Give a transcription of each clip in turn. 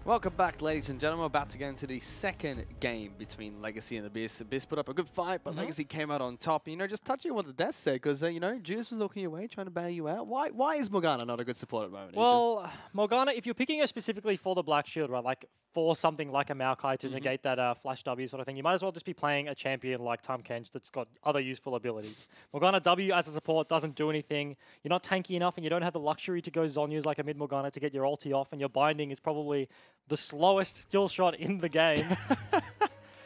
Welcome back, ladies and gentlemen. We're about to get into the second game between Legacy and Abyss. Abyss put up a good fight, but Legacy came out on top. You know, just touching on what the desk said, because, you know, Judas was looking your way, trying to bail you out. Why is Morgana not a good support at the moment? Well, Morgana, if you're picking her specifically for the Black Shield, right, like for something like a Maokai to negate that Flash W sort of thing, you might as well just be playing a champion like Tahm Kench that's got other useful abilities. Morgana W as a support doesn't do anything. You're not tanky enough, and you don't have the luxury to go Zhonya's like a mid Morgana to get your ulti off, and your binding is probably the slowest skill shot in the game.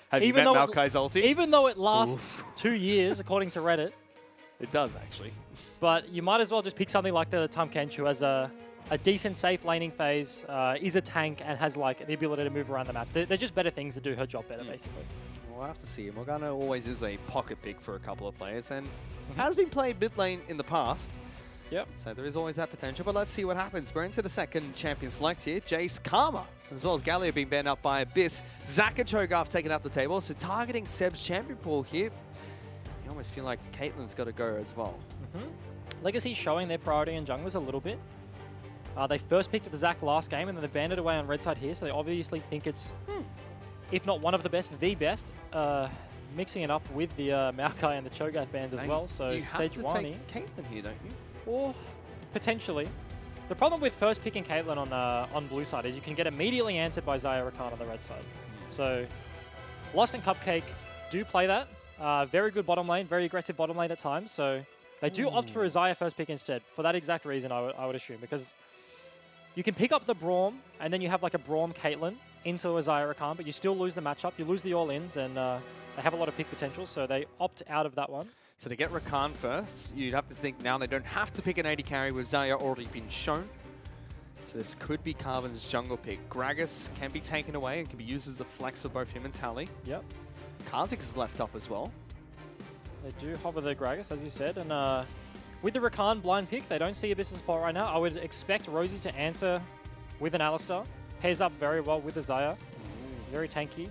Have you met Maokai's ulti? Even though it lasts 2 years, according to Reddit. It does, actually. But you might as well just pick something like the Tahm Kench, who has a decent safe laning phase, is a tank, and has like the ability to move around the map. They're just better things to do her job better, basically. We'll have to see. Morgana always is a pocket pick for a couple of players, and has been played mid lane in the past. Yep. So there is always that potential, but let's see what happens. We're into the second champion select here. Jace, Karma, as well as Galio being banned up by Abyss. Zac and Cho'Gath taking up the table, so targeting Seb's champion pool here. You almost feel like Caitlyn's got to go as well. Legacy showing their priority in junglers a little bit. They first picked the Zac last game, and then they banned it away on red side here, so they obviously think it's, if not one of the best, the best. Mixing it up with the Maokai and the Cho'Gath bans as well, so you have to Sejuani. take Caitlyn here, don't you? Or potentially. The problem with first picking Caitlyn on blue side is you can get immediately answered by Xayah Rakan on the red side. So Lost and Cupcake do play that. Very good bottom lane, very aggressive bottom lane at times. So they do opt for a Xayah first pick instead. For that exact reason, I would assume. Because you can pick up the Braum, and then you have like a Braum Caitlyn into a Xayah Rakan, but you still lose the matchup. You lose the all-ins, and they have a lot of pick potential, so they opt out of that one. So to get Rakan first, you'd have to think now they don't have to pick an AD carry with Xayah already been shown. So this could be Carvin's jungle pick. Gragas can be taken away and can be used as a flex for both him and Tally. Yep. Kha'Zix is left up as well. They do hover the Gragas, as you said, and with the Rakan blind pick, they don't see Abyss's spot right now. I would expect Rosie to answer with an Alistar. Pairs up very well with the Xayah. Very tanky.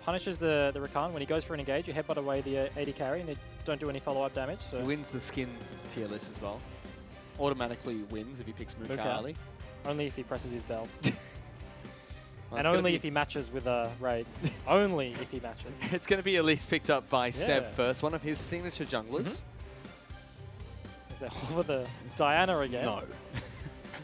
Punishes the Rakan. When he goes for an engage, you headbutt away the AD carry, and it don't do any follow-up damage. So He wins the skin tier list as well. Automatically wins if he picks Mukali. Only if he presses his bell. Well, and only if he matches with a Raid. Only if he matches. It's going to be at least picked up by Seb first, one of his signature junglers. Is there over the Diana again? No.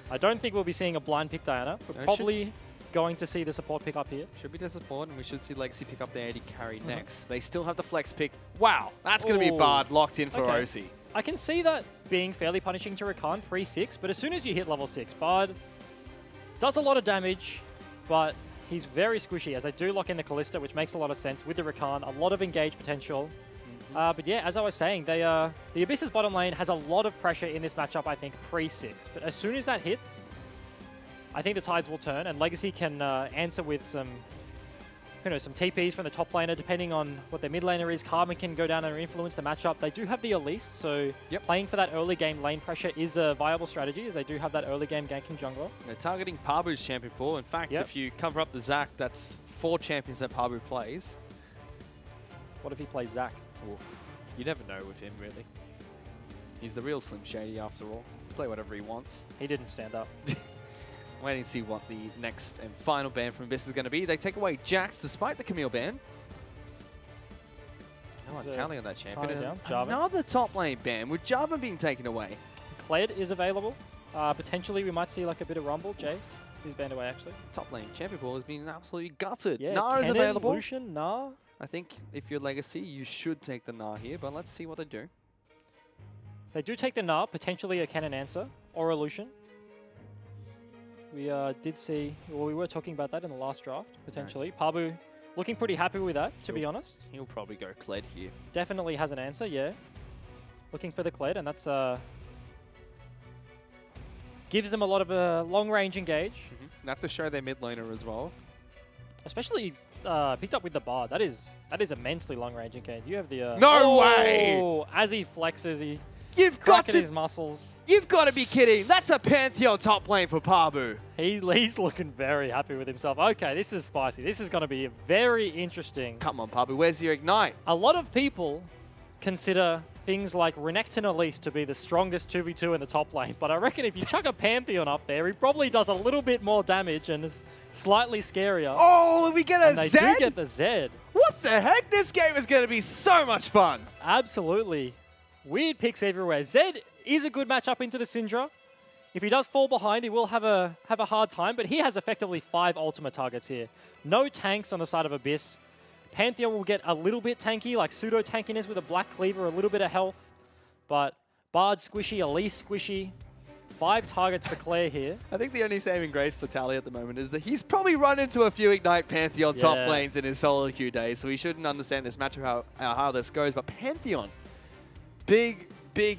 I don't think we'll be seeing a blind pick Diana. We're probably going to see the support pick up here. Should be the support, and we should see Legacy pick up the AD carry next. They still have the flex pick. Wow, that's going to be Bard locked in for Osi. I can see that being fairly punishing to Rakan pre-6, but as soon as you hit level 6, Bard does a lot of damage, but he's very squishy, as they do lock in the Kalista, which makes a lot of sense with the Rakan. A lot of engage potential. But yeah, as I was saying, the Abyss's bottom lane has a lot of pressure in this matchup, I think, pre-6. But as soon as that hits, I think the tides will turn, and Legacy can answer with some, some TPs from the top laner, depending on what their mid laner is. Karma can go down and influence the matchup. They do have the Elise, so playing for that early game lane pressure is a viable strategy, as they do have that early game ganking jungler. They're targeting Pabu's champion pool. In fact, if you cover up the Zac, that's 4 champions that Pabu plays. What if he plays Zac? Oof. You never know with him, really. He's the real Slim Shady, after all. Play whatever he wants. He didn't stand up. Waiting to see what the next and final ban from Abyss is going to be. They take away Jax despite the Camille ban. No one telling on that champion. Another top lane ban with Jarvan being taken away. Kled is available. Potentially we might see like a bit of Rumble. Jace is banned away actually. Top lane champion pool has been absolutely gutted. Yeah, Gnar is available. Lucian, Gnar. I think if you're Legacy, you should take the Gnar here, but let's see what they do. If they do take the Gnar, potentially a Cannon Answer or a Lucian. We did see, well, we were talking about that in the last draft, potentially. Pabu looking pretty happy with that, to be honest. He'll probably go Kled here. Definitely has an answer, yeah. Looking for the Kled, and that's gives them a lot of long-range engage. They have to show their mid laner as well. Especially picked up with the Bard. That is immensely long-range engage. You have the... no way! As he flexes, he... You've got to, his muscles. You've got to be kidding. That's a Pantheon top lane for Pabu. He's looking very happy with himself. Okay, this is spicy. This is going to be very interesting. Come on, Pabu. Where's your Ignite? A lot of people consider things like Renekton Elise to be the strongest 2v2 in the top lane, but I reckon if you chuck a Pantheon up there, he probably does a little bit more damage and is slightly scarier. Oh, we get a and Zed? they do get the Zed. What the heck? This game is going to be so much fun. Absolutely. Weird picks everywhere. Zed is a good matchup into the Syndra. If he does fall behind, he will have a hard time, but he has effectively 5 ultimate targets here. No tanks on the side of Abyss. Pantheon will get a little bit tanky, like pseudo-tankiness with a Black Cleaver, a little bit of health. But Bard squishy, Elise squishy. 5 targets for Claire here. I think the only saving grace for Tally at the moment is that he's probably run into a few Ignite Pantheon top lanes in his solo queue days, so he shouldn't understand this match of how this goes. But Pantheon, big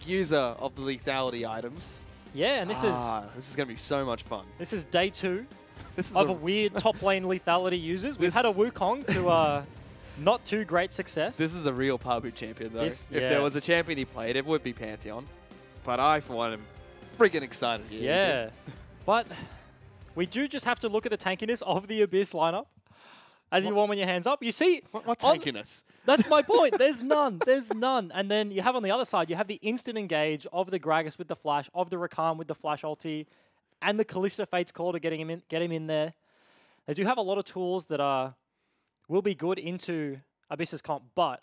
user of the lethality items. Yeah, and this is going to be so much fun. This is day 2 of a weird top lane lethality users. We've had a Wukong to not too great success. This is a real Pabu champion, though. If there was a champion he played, it would be Pantheon. But I, for one, am freaking excited here. Yeah, but we do just have to look at the tankiness of the Abyss lineup. As you warm your hands up, you see... What tankiness? That's my point. There's none. There's none. And then you have on the other side, you have the instant engage of the Gragas with the flash, of the Rakan with the flash ulti, and the Kalista Fate's Call to get him in there. They do have a lot of tools that will be good into Abyss's comp, but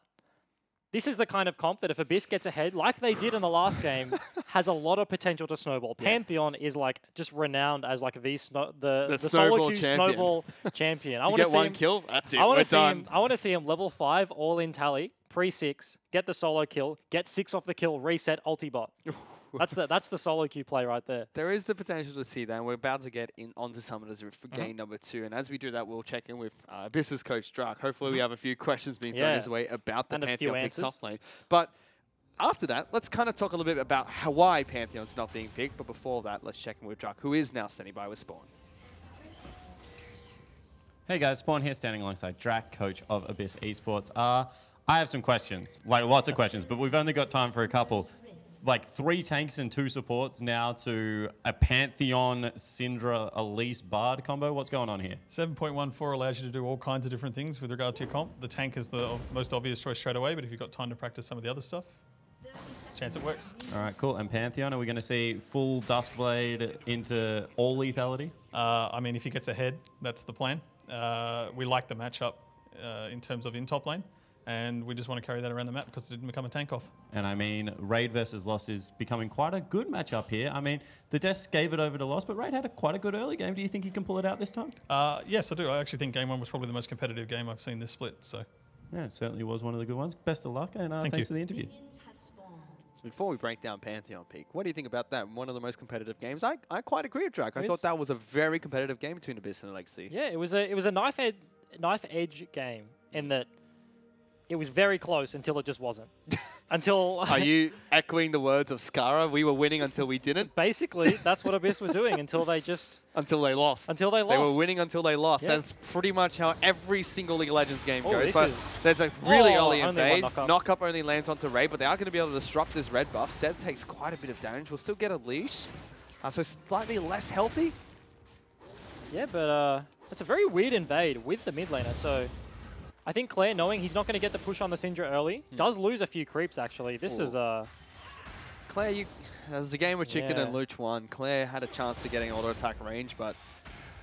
this is the kind of comp that if Abyss gets ahead, like they did in the last game, has a lot of potential to snowball. Yeah. Pantheon is like just renowned as like the solo queue snowball champion. I want to see one kill. That's it. I We're done. I want to see him level 5 all in tally, pre-6, get the solo kill, get 6 off the kill, reset ulti bot. That's the solo queue play right there. There is the potential to see that, and we're about to get onto Summoners for game number 2. And as we do that, we'll check in with Abyss's coach, Drak. Hopefully we have a few questions being thrown his way about the Pantheon pick top lane. But after that, let's kind of talk a little bit about why Pantheon's not being picked. But before that, let's check in with Drak, who is now standing by with Spawn. Hey guys, Spawn here standing alongside Drak, coach of Abyss Esports. I have some questions, like lots of questions, but we've only got time for a couple. Like 3 tanks and 2 supports now to a Pantheon, Syndra, Elise, Bard combo. What's going on here? 7.14 allows you to do all kinds of different things with regard to your comp. The tank is the most obvious choice straight away, but if you've got time to practice some of the other stuff, chance it works. All right, cool. And Pantheon, are we going to see full Duskblade into all lethality? I mean, if he gets ahead, that's the plan. We like the matchup in terms of in top lane. And we just want to carry that around the map because it didn't become a tank off. And I mean, Raid versus Lost is becoming quite a good matchup here. I mean, the Desk gave it over to Lost, but Raid had quite a good early game. Do you think he can pull it out this time? Yes, I do. I actually think game 1 was probably the most competitive game I've seen this split. So, yeah, it certainly was one of the good ones. Best of luck, and thanks for the interview. So before we break down Pantheon peak, what do you think about that? One of the most competitive games. I quite agree with Drak. I thought that was a very competitive game between Abyss and Legacy. Yeah, it was a knife edge game in that. It was very close until it just wasn't. Are you echoing the words of Skara? We were winning until we didn't? Basically, that's what Abyss were doing until they just... Until they lost. Until they lost. They were winning until they lost. Yeah. That's pretty much how every single League of Legends game goes. But there's a really early invade. Knock-up only lands onto Raid, but they are going to be able to disrupt this red buff. Seb takes quite a bit of damage. We'll still get a leash. So slightly less healthy. Yeah, but it's a very weird invade with the mid laner, so... I think Claire, knowing he's not going to get the push on the Syndra early, does lose a few creeps, actually. This is... Claire, there's a game with Chicken and Luch won. Claire had a chance to getting auto attack range, but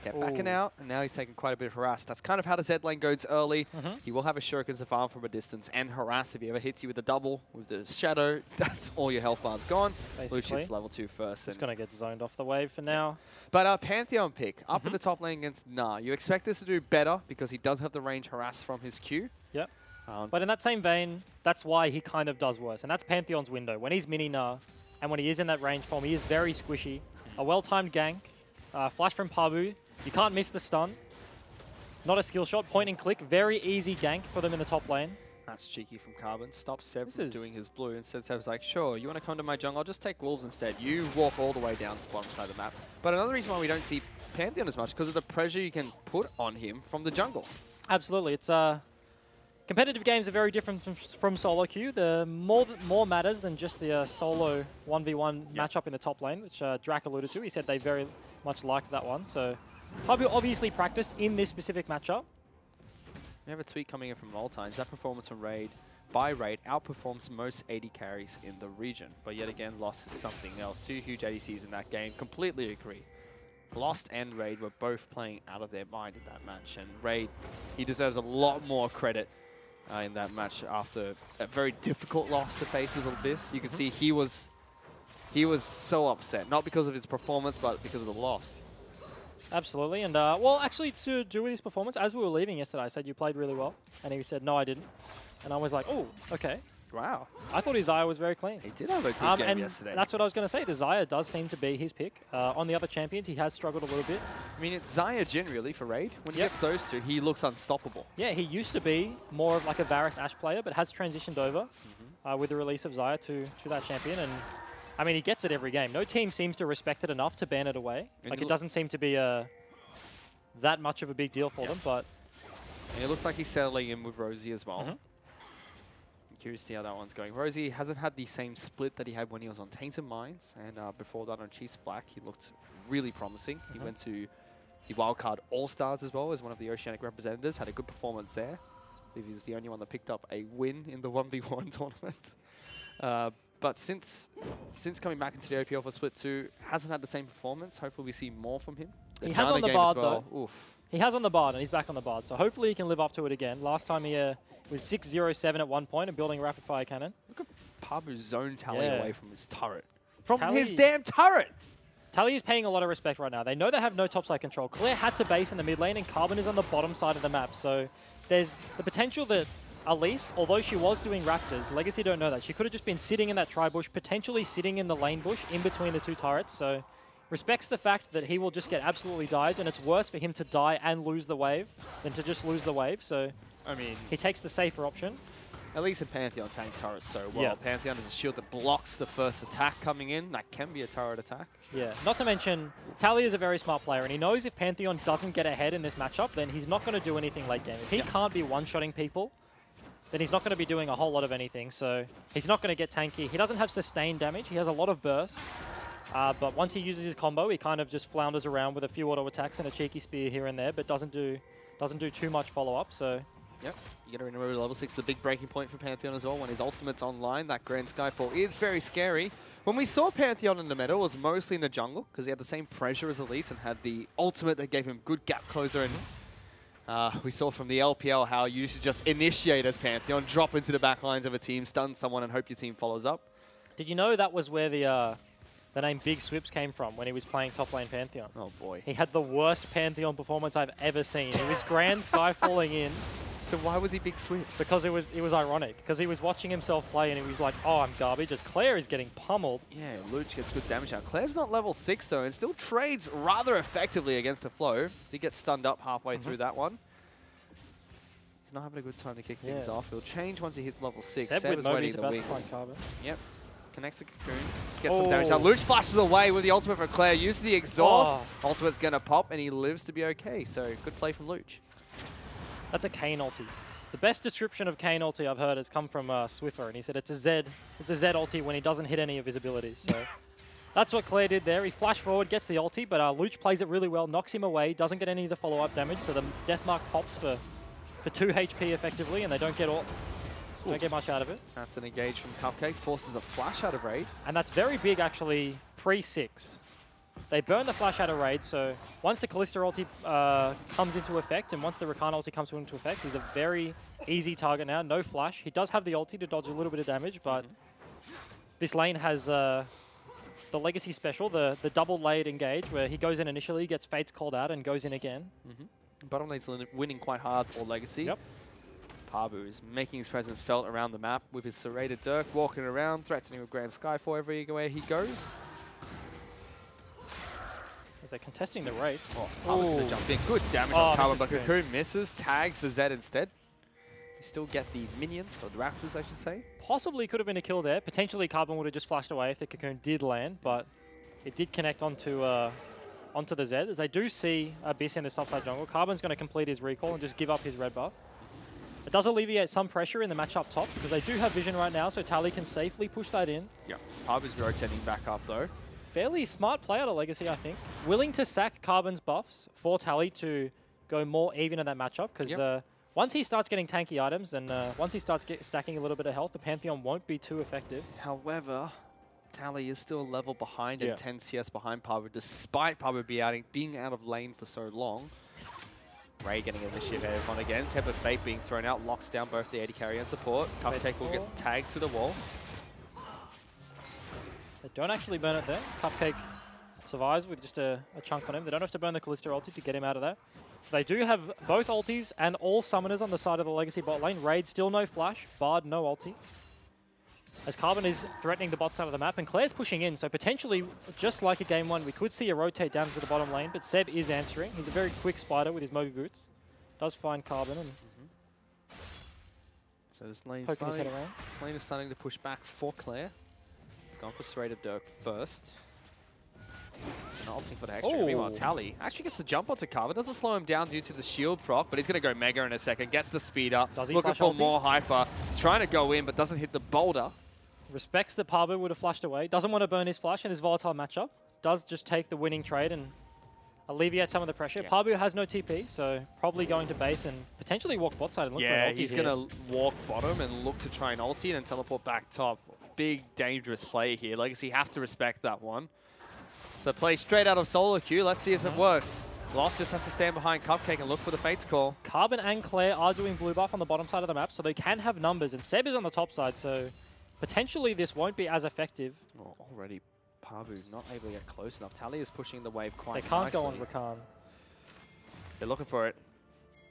kept backing out, and now he's taking quite a bit of harass. That's kind of how the Zed lane goes early. He will have a shurikens to farm from a distance and harass if he ever hits you with a double, with the shadow. That's all your health bar's gone. Luch hits level 2 first. He's going to get zoned off the wave for now. But Pantheon pick, up in the top lane against Nah. You expect this to do better because he does have the range harass from his Q. Yep. But in that same vein, that's why he kind of does worse. And that's Pantheon's window. When he's mini Nah, and when he is in that range form, he is very squishy. A well-timed gank, flash from Pabu. You can't miss the stun. Not a skill shot, point and click. Very easy gank for them in the top lane. That's cheeky from Carbon. Stops Seb from doing his blue. Instead, Seb's like, sure, you want to come to my jungle? I'll just take Wolves instead. You walk all the way down to the bottom side of the map. But another reason why we don't see Pantheon as much because of the pressure you can put on him from the jungle. Absolutely. It's competitive games are very different from solo queue. The more matters than just the solo 1v1 matchup in the top lane, which Drak alluded to. He said they very much liked that one. So Pabu obviously practiced in this specific matchup. We have a tweet coming in from Moltines. That performance from Raid by Raid outperforms most AD carries in the region. But yet again, Lost is something else. 2 huge ADCs in that game. Completely agree. Lost and Raid were both playing out of their mind in that match. And Raid, he deserves a lot more credit in that match after a very difficult loss to Faces of Abyss. You can see he was so upset. Not because of his performance, but because of the loss. Absolutely. And, well, actually, to do with his performance, as we were leaving yesterday, I said, you played really well. And he said, no, I didn't. And I was like, oh, okay. Wow. I thought his Xayah was very clean. He did have a good game and yesterday. That's what I was going to say. The Xayah does seem to be his pick. On the other champions, he has struggled a little bit. I mean, it's Xayah generally for Raid. When he gets those two, he looks unstoppable. Yeah, he used to be more of like a Varus Ashe player, but has transitioned over with the release of Xayah to that champion. And I mean, he gets it every game. No team seems to respect it enough to ban it away. And Like, it doesn't seem to be that much of a big deal for them, but... And it looks like he's settling in with Rosie as well. I'm curious to see how that one's going. Rosie hasn't had the same split that he had when he was on Tainted Minds, and before that on Chiefs Black, he looked really promising. He went to the Wildcard All-Stars as well as one of the Oceanic representatives, had a good performance there. I believe he was the only one that picked up a win in the 1v1 tournament. But since coming back into the OPL for Split 2, hasn't had the same performance. Hopefully we see more from him. He has on the Bard, though. Oof. He has on the Bard, and he's back on the Bard. So hopefully he can live up to it again. Last time he was 6-0-7 at one point and building a rapid-fire cannon. Look at Pabu's zone Tally away from his turret. From Tally, his damn turret! Tally is paying a lot of respect right now. They know they have no topside control. Claire had to base in the mid lane, and Carbon is on the bottom side of the map. So there's the potential that Elise, although she was doing Raptors, Legacy don't know that. She could have just been sitting in that tri-bush, potentially sitting in the lane bush in between the two turrets. So respects the fact that he will just get absolutely dived, and it's worse for him to die and lose the wave than to just lose the wave. So I mean, he takes the safer option. At least in Pantheon tank turrets so well. Yeah. Pantheon is a shield that blocks the first attack coming in. That can be a turret attack. Yeah, not to mention, Tally is a very smart player, and he knows if Pantheon doesn't get ahead in this matchup, then he's not going to do anything late game. If he can't be one-shotting people, then he's not going to be doing a whole lot of anything. So he's not going to get tanky. He doesn't have sustained damage. He has a lot of burst. But once he uses his combo, he kind of just flounders around with a few auto attacks and a cheeky spear here and there, but doesn't do too much follow-up. So yep, you got to remember level 6 is a big breaking point for Pantheon as well. When his ultimate's online, that Grand Skyfall is very scary. When we saw Pantheon in the meta, it was mostly in the jungle because he had the same pressure as Elise and had the ultimate that gave him good gap closer. And we saw from the LPL how you should just initiate as Pantheon, drop into the back lines of a team, stun someone, and hope your team follows up. did you know that was where the name Big Swips came from when he was playing top lane Pantheon? Oh boy. He had the worst Pantheon performance I've ever seen. It was Grand Sky falling in. So why was he Big Swips? Because it was ironic. Because he was watching himself play and he was like, oh, I'm garbage. As Claire is getting pummeled. Yeah, Luch gets good damage out. Claire's not level 6 though, and still trades rather effectively against the flow. He gets stunned up halfway through that one. He's not having a good time to kick things off. He'll change once he hits level 6. Seb is with waiting Moby's the about to wings. find Carbon. Yep. Connects the cocoon. Gets some damage out. Luch flashes away with the ultimate for Claire. Uses the exhaust. Ultimate's going to pop, and he lives to be okay. So good play from Luch. That's a Kayn ulti. The best description of Kayn ulti I've heard has come from Swiffer, and he said it's a Z ulti when he doesn't hit any of his abilities. So that's what Claire did there. He flashed forward, gets the ulti, but Luch plays it really well, knocks him away, doesn't get any of the follow-up damage, so the Deathmark pops for 2 HP effectively, and they don't get much out of it. That's an engage from Cupcake. Forces a flash out of Raid. And that's very big, actually, pre-6. They burn the flash out of Raid, so once the Kalista ulti comes into effect, and once the Rakan ulti comes into effect, he's a very easy target now, no flash. He does have the ulti to dodge a little bit of damage, but this lane has the Legacy special, the double layered engage, where he goes in initially, gets Fates called out, and goes in again. Bottom lane's winning quite hard for Legacy. Yep. Pabu is making his presence felt around the map with his serrated Dirk, walking around, threatening with Grand Skyfall everywhere he goes. As they're contesting the raid. Pabu's going to jump in. Good damage on Carbon, but Cocoon misses, tags the Zed instead. You still get the minions, or the Raptors, I should say. Possibly could have been a kill there. Potentially Carbon would have just flashed away if the Cocoon did land, but it did connect onto the Zed. As they do see Abyss in the top side jungle, Carbon's going to complete his recall and just give up his red buff. It does alleviate some pressure in the match up top, because they do have vision right now, so Tally can safely push that in. Yeah, Pabu's rotating back up though. Fairly smart play out of Legacy, I think. Willing to sack Carbon's buffs for Tally to go more even in that matchup, because once he starts getting tanky items and once he starts stacking a little bit of health, the Pantheon won't be too effective. However, Tally is still a level behind Yeah. and 10 CS behind Pabu, despite Pabu being out of lane for so long. Ray getting initiative ahead on again. Temper Fate being thrown out, locks down both the AD carry and support. Cupcake will get tagged to the wall. They don't actually burn it there. Cupcake survives with just a chunk on him. They don't have to burn the Kalista ulti to get him out of there. They do have both ultis and all summoners on the side of the Legacy bot lane. Raid still no flash. Bard no ulti. As Carbon is threatening the bot side of the map, and Claire's pushing in, so potentially, just like a game one, we could see a rotate down to the bottom lane, but Seb is answering. He's a very quick spider with his Moby Boots. Does find Carbon and So this lane, poking his head around. this lane is starting to push back for Claire. He's gone for Serrated Dirk first. So not opting for the extra. Oh. Meanwhile, Tally actually gets the jump onto Carbon. Doesn't slow him down due to the shield proc, but he's going to go Mega in a second. Gets the speed up. Does he looking flash for ulti? more hyper. He's trying to go in, but doesn't hit the boulder. Respects that Pabu would have flashed away. Doesn't want to burn his flash in this volatile matchup. Does just take the winning trade and alleviate some of the pressure. Yeah. Pabu has no TP, so probably going to base and potentially walk bot side and look for Yeah, an ulti he's here. going to walk bottom and look to try and ulti and teleport back top. Big, dangerous play here. Legacy have to respect that one. So play straight out of solo queue. Let's see if it works. Lost just has to stand behind Cupcake and look for the Fates call. Carbon and Claire are doing blue buff on the bottom side of the map, so they can have numbers, and Seb is on the top side, so potentially this won't be as effective. Oh, already Pabu not able to get close enough. Tally is pushing the wave They quite can't go nicely. on Rakan. They're looking for it.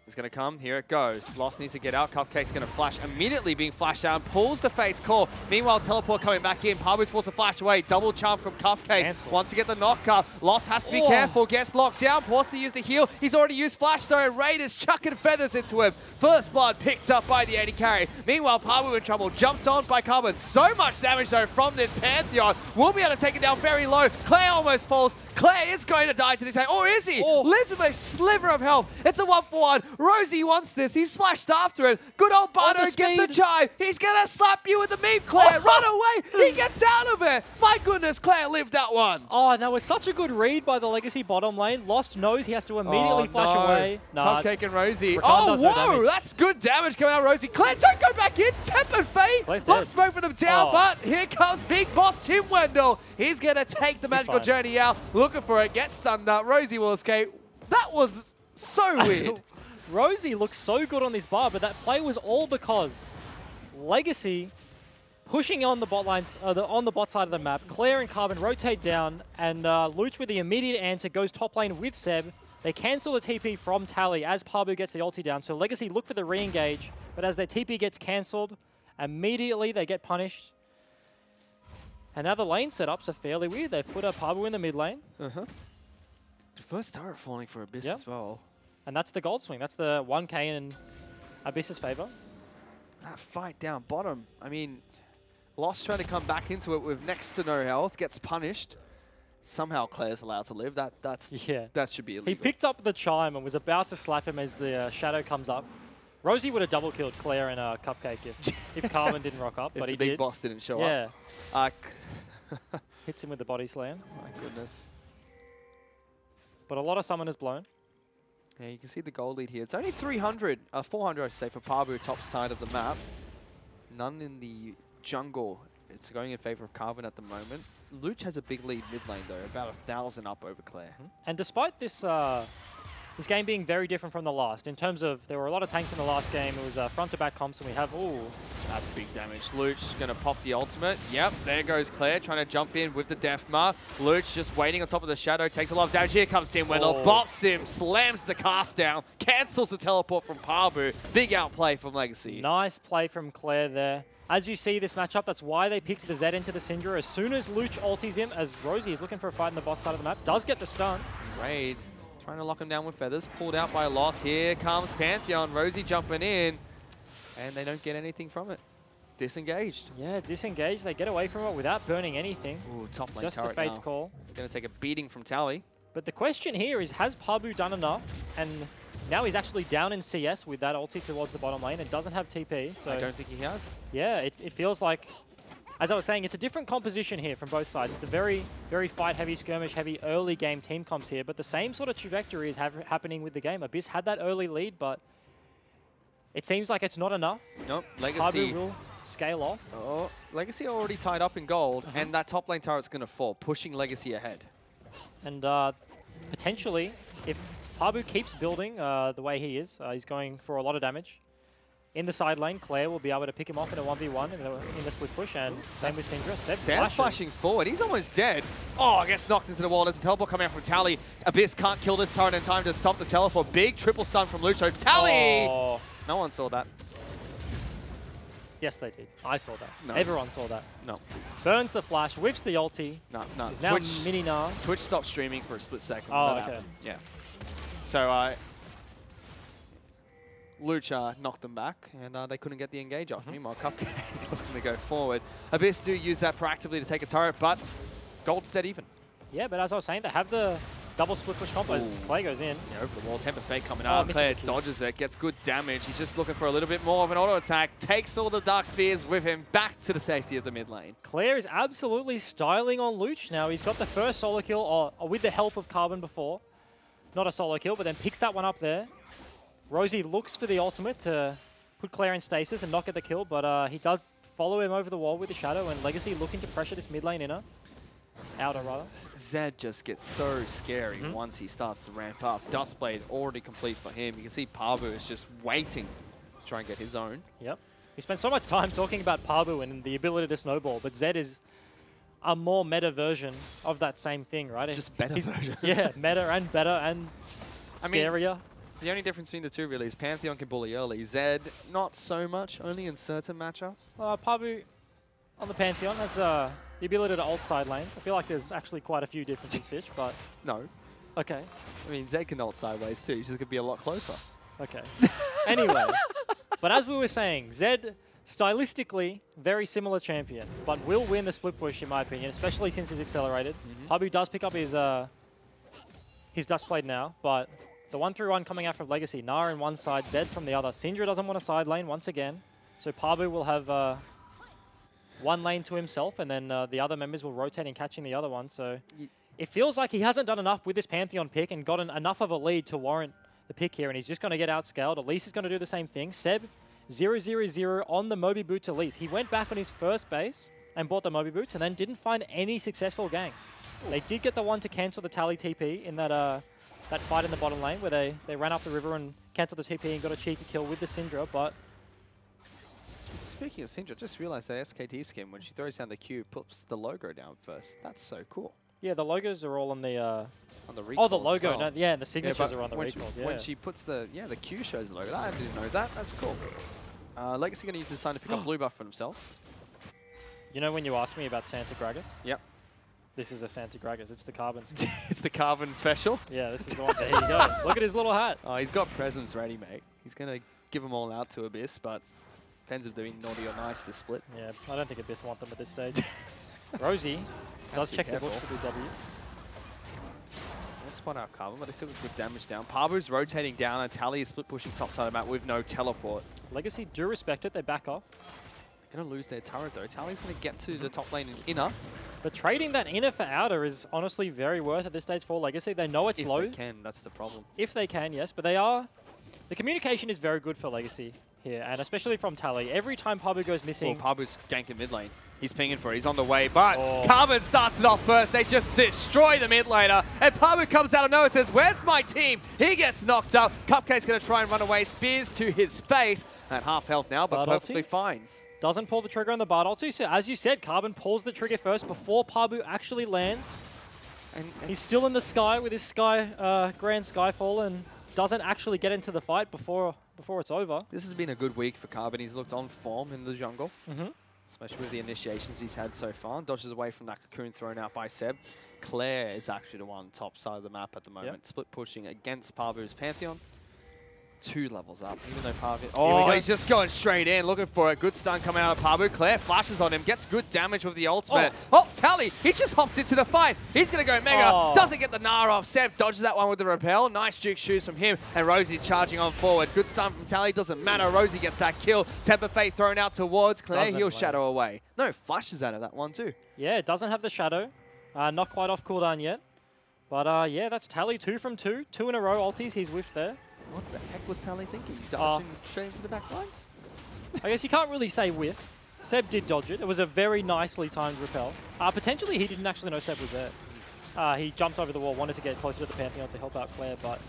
It's going to come. Here it goes. Lost needs to get out. Cupcake's going to flash. Immediately being flashed down. Pulls the Fate's call. Meanwhile, Teleport coming back in. Pabu's forced to flash away. Double charm from Cupcake. Cancel. Wants to get the knockup. Lost has to be Oh. careful. Gets locked down. Forced to use the heal. He's already used Flash though. Raiders chucking feathers into him. First blood picked up by the AD carry. Meanwhile, Pabu in trouble. Jumped on by Carbon. So much damage though from this Pantheon. Will be able to take it down very low. Claire almost falls. Claire is going to die to this hand. Or is he? Oh. Lives with a sliver of health. It's a 1-for-1. Rosie wants this. He's flashed after it. Good old Bardo On the gets the speed. chive. He's going to slap you with the meme, Claire. Run away. He gets out of it. My goodness, Claire lived that one. Oh, and that was such a good read by the Legacy bottom lane. Lost knows he has to immediately flash away. Nah, Cupcake and Rosie. Rakan Oh, does no whoa. damage. That's good damage coming out of Rosie. Claire, don't go back in. Tempered Fate. Claire's Not dead. smoking him down, Oh. but here comes Big Boss Tim Wendell. He's going to take the magical fine. journey out. Looking for it. Gets stunned up. Rosie will escape. That was so weird. Rosie looks so good on this bar, but that play was all because Legacy pushing on the bot lines, on the bot side of the map. Claire and Carbon rotate down, and Luch with the immediate answer goes top lane with Seb. They cancel the TP from Tally as Pabu gets the ulti down. So Legacy look for the re-engage, but as their TP gets cancelled, immediately they get punished. And now the lane setups are fairly weird. They've put a Pabu in the mid lane, First turret falling for Abyss Yep. as well. and that's the gold swing. That's the 1k in Abyss's favor. That fight down bottom. I mean, Lost trying to come back into it with next to no health, gets punished. Somehow Claire's allowed to live. Yeah. That should be illegal. He picked up the chime and was about to slap him as the shadow comes up. Rosie would have double killed Claire and Cupcake if Carmen didn't rock up, if but the he big did. boss didn't show Yeah, up. hits him with the body slam. My goodness. But a lot of summoners blown. Yeah, you can see the gold lead here. It's only 300, 400 I should say, for Pabu, top side of the map. None in the jungle. It's going in favor of Carbon at the moment. Luch has a big lead mid lane though, about 1,000 up over Claire. And despite this this game being very different from the last, in terms of there were a lot of tanks in the last game, it was front to back comps, and we have, ooh, That's big damage. Luch going to pop the ultimate. Yep, there goes Claire trying to jump in with the Deathmark. Luch just waiting on top of the shadow, takes a lot of damage. Here comes Tim Wendell, Oh. bops him, slams the cast down, cancels the teleport from Pabu. Big outplay from Legacy. nice play from Claire there. As you see this matchup, that's why they picked the Zed into the Syndra. As soon as Luch ultis him, as Rosie is looking for a fight in the boss side of the map, does get the stun. Raid trying to lock him down with feathers, pulled out by Loss. Here comes Pantheon, Rosie jumping in, and they don't get anything from it. Disengaged. Yeah, disengaged. They get away from it without burning anything. Ooh, top lane Just the turret Fate's now. call. Going to take a beating from Tally. But the question here is, has Pabu done enough? And now he's actually down in CS with that ulti towards the bottom lane and doesn't have TP. So I don't think he has. yeah, it feels like, as I was saying, it's a different composition here from both sides. It's a very, very fight-heavy, skirmish-heavy early game team comps here, but the same sort of trajectory is happening with the game. Abyss had that early lead, but It seems like it's not enough. Nope, Pabu Legacy. will scale off. Oh, Legacy already tied up in gold, and that top lane turret's going to fall, pushing Legacy ahead. And potentially, if Pabu keeps building the way he is, he's going for a lot of damage. In the side lane, Claire will be able to pick him off in a 1v1 in the split push, and same with Syndra. Sam flashing forward. He's almost dead. Oh, gets knocked into the wall. There's a teleport coming out from Tally. Abyss can't kill this turret in time to stop the teleport. Big triple stun from Lucho. Tally! Oh. No one saw that. Yes, they did. I saw that. No. Everyone saw that. No. Burns the flash, whiffs the ulti. No. Is now mini Gnar. Twitch stopped streaming for a split second. Oh, That okay. happened. Yeah. So, Lucha knocked them back, and they couldn't get the engage off. Meanwhile, Cupcake looking to go forward. Abyss do use that proactively to take a turret, but Gold's dead even. Yeah, but as I was saying, they have the double split push combo as Clay goes in. Yeah, over the wall, Temper Fate coming Oh, out. misses Claire the Q. dodges it, gets good damage. He's just looking for a little bit more of an auto attack. Takes all the Dark Spheres with him back to the safety of the mid lane. Claire is absolutely styling on Luch now. He's got the first solo kill with the help of Carbon before. Not a solo kill, but then picks that one up there. Rosie looks for the ultimate to put Claire in stasis and not get the kill, but he does follow him over the wall with the Shadow, and Legacy looking to pressure this mid lane inner. Outer, rather. Zed just gets so scary once he starts to ramp up. Dustblade already complete for him. You can see Pabu is just waiting to try and get his own. Yep. We spent so much time talking about Pabu and the ability to snowball, but Zed is a more meta version of that same thing, right? Just better version. Yeah, meta and better and scarier. The only difference between the two really is Pantheon can bully early. Zed, not so much, only in certain matchups. Pabu on the Pantheon has the ability to ult side lane. I feel like there's actually quite a few differences, Fish, but No. okay. I mean, Zed can ult sideways too. He's just going to be a lot closer. Okay. Anyway, but as we were saying, Zed, stylistically, very similar champion, but will win the split push in my opinion, especially since he's accelerated. Pabu does pick up his Dustblade now, but the 1-3-1 coming out from Legacy, Gnar on one side, Zed from the other. Syndra doesn't want a side lane once again, so Pabu will have one lane to himself, and then the other members will rotate and catching the other one. So it feels like he hasn't done enough with this Pantheon pick and gotten enough of a lead to warrant the pick here, and he's just going to get outscaled. Elise is going to do the same thing. Seb, 0-0-0 on the Moby Boots Elise. He went back on his first base and bought the Moby Boots and then didn't find any successful ganks. They did get the one to cancel the Tally TP in that that fight in the bottom lane where they ran up the river and canceled the TP and got a cheeky kill with the Syndra, but Speaking of Syndra, I just realized that SKT skin, when she throws down the Q, puts the logo down first. That's so cool. yeah, the logos are all on the... On the recall. oh, the logo. No, yeah, and the signatures but are on the when recall. she, Yeah. when she puts the Q shows the logo. I didn't know that. That's cool. Legacy going to use this sign to pick up blue buff for themselves. You know when you asked me about Santa Gragas? Yep. This is a Santa Gragas. It's the carbon skin. It's the carbon special. Yeah, this is the one. There you go. Look at his little hat. Oh, he's got presents ready, mate. He's going to give them all out to Abyss, but depends if doing naughty or nice to split. Yeah, I don't think Abyss want them at this stage. Rosie does be check the careful. book for the W. We'll spot out Carbon, but they still get good damage down. Pabu's rotating down, and Tally is split pushing top side of the map with no teleport. Legacy do respect it. They back off. They're going to lose their turret, though. Tally's going to get to the top lane and inner. But trading that inner for outer is honestly very worth at this stage for Legacy. They know it's If low. they can, that's the problem. If they can, yes. But they are... The communication is very good for Legacy here, and especially from Tally. Every time Pabu goes missing... Well, Pabu's ganking mid lane. He's pinging for it. He's on the way, but Oh. Carbon starts it off first. They just destroy the mid laner, and Pabu comes out of nowhere and says, "Where's my team?" He gets knocked up. Cupcake's going to try and run away. Spears to his face. At half health now, but Bard perfectly ulti? fine. Doesn't pull the trigger on the Bard ulti. So as you said, Carbon pulls the trigger first before Pabu actually lands. And He's still in the sky with his Grand Skyfall and doesn't actually get into the fight before it's over. This has been a good week for Carbon. He's looked on form in the jungle, Mm-hmm. especially with the initiations he's had so far. Dodges away from that cocoon thrown out by Seb. Claire is actually the one top side of the map at the moment. Split pushing against Pabu's Pantheon. 2 levels up, even though Pabu... Oh, he's just going straight in, looking for a good stun coming out of Pabu. Claire flashes on him, gets good damage with the ultimate. Oh, Tally, he's just hopped into the fight. He's going to go mega, doesn't get the Gnar off. Seb dodges that one with the repel. Nice juke shoes from him, and Rosie's charging on forward. Good stun from Tally, doesn't matter. Rosie gets that kill. Temper Fate thrown out towards Claire. Doesn't He'll matter. shadow away. No, flashes out of that one too. Yeah, it doesn't have the Shadow. Not quite off cooldown yet. But yeah, that's Tally 2 from 2. 2 in a row ultis he's whiffed there. What the heck was Tally thinking? Dodging straight into the back lines? I guess you can't really say whiff. Seb did dodge it. It was a very nicely timed repel. Potentially, he didn't actually know Seb was there. He jumped over the wall, wanted to get closer to the Pantheon to help out Claire, but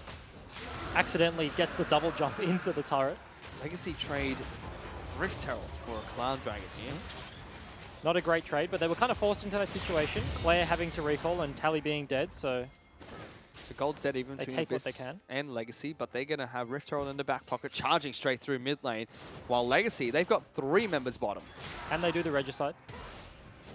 accidentally gets the double jump into the turret. Legacy trade Rift Herald for a Cloud Dragon here. Not a great trade, but they were kind of forced into that situation. Claire having to recall and Tally being dead, so So Gold's dead even they between take what Abyss they can. and Legacy, but they're going to have Rift Herald in the back pocket, charging straight through mid lane, while Legacy, they've got 3 members bottom. And they do the Regicide.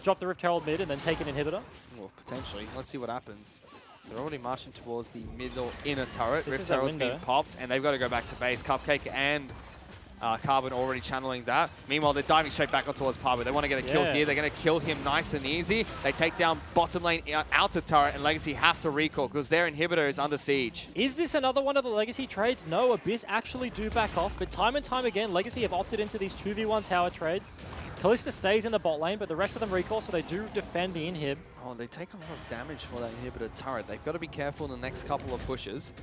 Drop the Rift Herald mid and then take an inhibitor. Well, potentially. Let's see what happens. They're already marching towards the middle inner turret. This Rift is a Herald's being window. popped, and they've got to go back to base. Cupcake and Carbon already channeling that. Meanwhile, they're diving straight back on towards Parbo. They want to get a kill here. They're going to kill him nice and easy. They take down bottom lane outer turret, and Legacy have to recall because their inhibitor is under siege. Is this another one of the Legacy trades? No, Abyss actually do back off, but time and time again, Legacy have opted into these 2v1 tower trades. Kalista stays in the bot lane, but the rest of them recall, so they do defend the inhib. Oh, they take a lot of damage for that inhibitor turret. They've got to be careful in the next couple of pushes.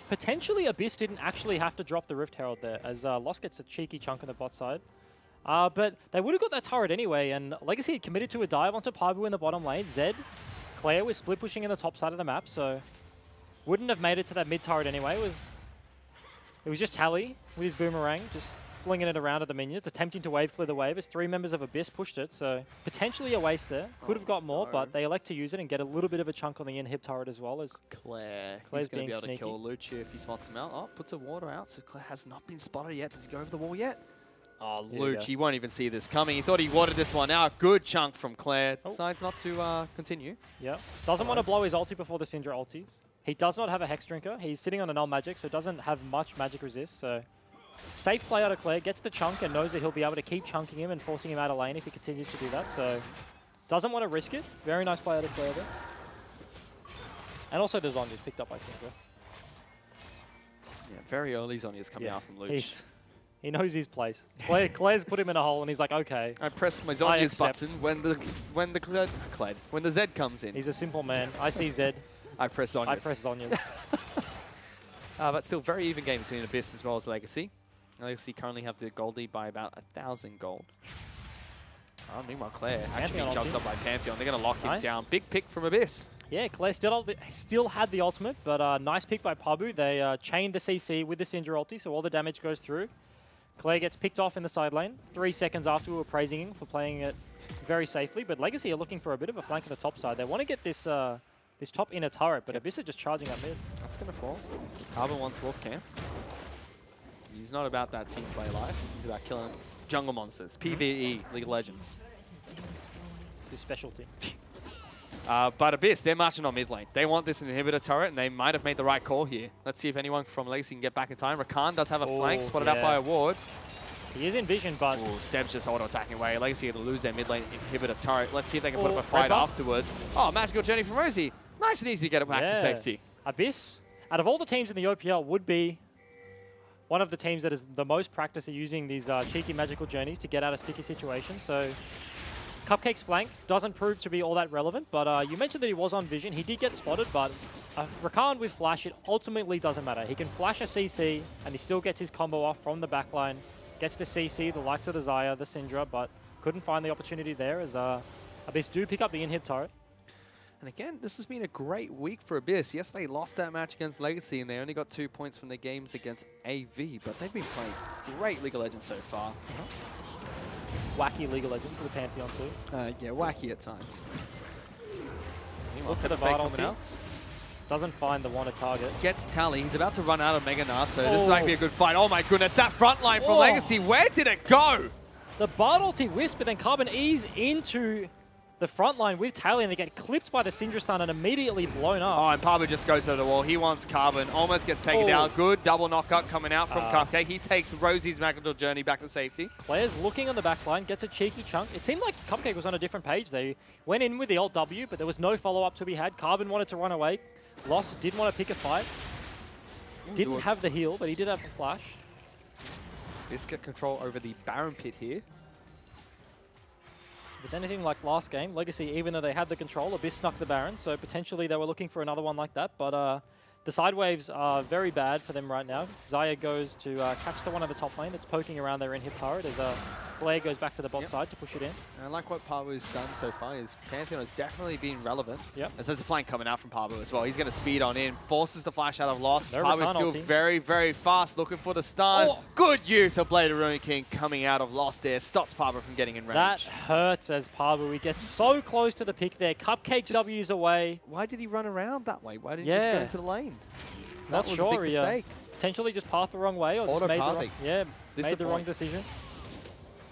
Potentially, Abyss didn't actually have to drop the Rift Herald there, as Lost gets a cheeky chunk on the bot side. But they would have got that turret anyway, and Legacy had committed to a dive onto Parbu in the bottom lane. Zed, Claire was split pushing in the top side of the map, so wouldn't have made it to that mid turret anyway. It was just Tally with his boomerang, just flinging it around at the minions, attempting to wave clear the wave as 3 members of Abyss pushed it, so potentially a waste there. Could have got more, but they elect to use it and get a little bit of a chunk on the inhib turret as well. As Claire's Claire's going to be being able sneaky. to kill Lucio if he spots him out. Oh, puts a water out, so Claire has not been spotted yet. Does he go over the wall yet? Oh, Here we Luch, go. he won't even see this coming. He thought he watered this one out. Good chunk from Claire. Oh. Decides not to continue. Yep. Doesn't want to blow his ulti before the Syndra ultis. He does not have a Hex Drinker. He's sitting on a null magic, so doesn't have much magic resist. So safe play out of Claire. Gets the chunk and knows that he'll be able to keep chunking him and forcing him out of lane if he continues to do that. So doesn't want to risk it. Very nice play out of Claire there. And also the Zhonya's picked up by Syndra. Yeah, very early Zonya's coming out from Luch. He knows his place. Claire's put him in a hole and he's like, okay. I press my I Zonya's accept. button when the Z comes in. He's a simple man. I see Zed. I press Zonya's. I press Zonya's. But still, very even game between Abyss as well as Legacy. Legacy currently have the gold lead by about 1,000 gold. Oh, meanwhile, Claire actually Pantheon jumped ulti. up by Pantheon. They're going to lock him Nice. down. Big pick from Abyss. Yeah, Claire still had the ultimate, but nice pick by Pabu. They chained the CC with the Syndra ulti, so all the damage goes through. Claire gets picked off in the side lane. 3 seconds after we were praising him for playing it very safely, but Legacy are looking for a bit of a flank on the top side. They want to get this this top inner turret, but Abyss are just charging up mid. That's going to fall. Carbon wants Wolfcamp. He's not about that team play life. He's about killing jungle monsters. PvE, League of Legends. It's his specialty. But Abyss, they're marching on mid lane. They want this inhibitor turret, and they might have made the right call here. Let's see if anyone from Legacy can get back in time. Rakan does have a flank, spotted out yeah. by a ward. He is in vision, but Ooh, Seb's just auto-attacking away. Legacy are going to lose their mid lane inhibitor turret. Let's see if they can put up a fight Reaper. afterwards. Oh, magical journey from Rosie. Nice and easy to get it back to yeah. safety. Abyss, out of all the teams in the OPL, would be one of the teams that is the most practice at using these cheeky magical journeys to get out of sticky situations. So Cupcake's flank doesn't prove to be all that relevant, but you mentioned that he was on vision. He did get spotted, but Rakan with flash, it ultimately doesn't matter. He can flash a CC, and he still gets his combo off from the backline. Gets to CC the likes of the Xayah, the Syndra, but couldn't find the opportunity there as Abyss do pick up the inhib turret. And again, this has been a great week for Abyss. Yes, they lost that match against Legacy, and they only got 2 points from their games against AV, but they've been playing great League of Legends so far. Wacky League of Legends for the Pantheon too. Yeah, wacky at times. Look for the Fake Bard coming ulti. out. Doesn't find the wanted target. Gets Tally. He's about to run out of Mega Gnar, so this might Oh. be a good fight. Oh my goodness, that front line from Oh. Legacy, where did it go? The Bard ulti wisp, but then Carbon ease into the front line with Tally, and they get clipped by the Syndra stun and immediately blown up. Oh, and Parbo just goes to the wall. He wants Carbon. Almost gets taken Oh. down. Good double knockout coming out from Cupcake. He takes Rosie's magical journey back to safety. Claire's looking on the back line, gets a cheeky chunk. It seemed like Cupcake was on a different page. They went in with the alt W, but there was no follow-up to be had. Carbon wanted to run away. Lost, did want to pick a fight. Didn't have the heal, but he did have the flash. This get control over the Baron Pit here. If it's anything like last game, Legacy, even though they had the control, Abyss snuck the Baron, so potentially they were looking for another one like that, but The side waves are very bad for them right now. Xayah goes to catch the one on the top lane that's poking around their in-hip turret as Claire goes back to the bot side to push it in. And I like what Pabu's done so far is Pantheon has definitely been relevant. Yep. As there's a flank coming out from Pabu as well. He's going to speed on in, forces the flash out of Lost. No Pabu's Rakan still ulti. very, very fast, looking for the stun. Oh. Good use of Blade of Ruin King coming out of Lost there. Stops Pabu from getting in range. That hurts as Pabu. He gets so close to the pick there. Cupcake W's away. Why did he run around that way? Why did he just go Yeah. into the lane? Not That was sure. a big mistake. Potentially just passed the wrong way or just made the wrong, Auto-pathing. made the wrong decision.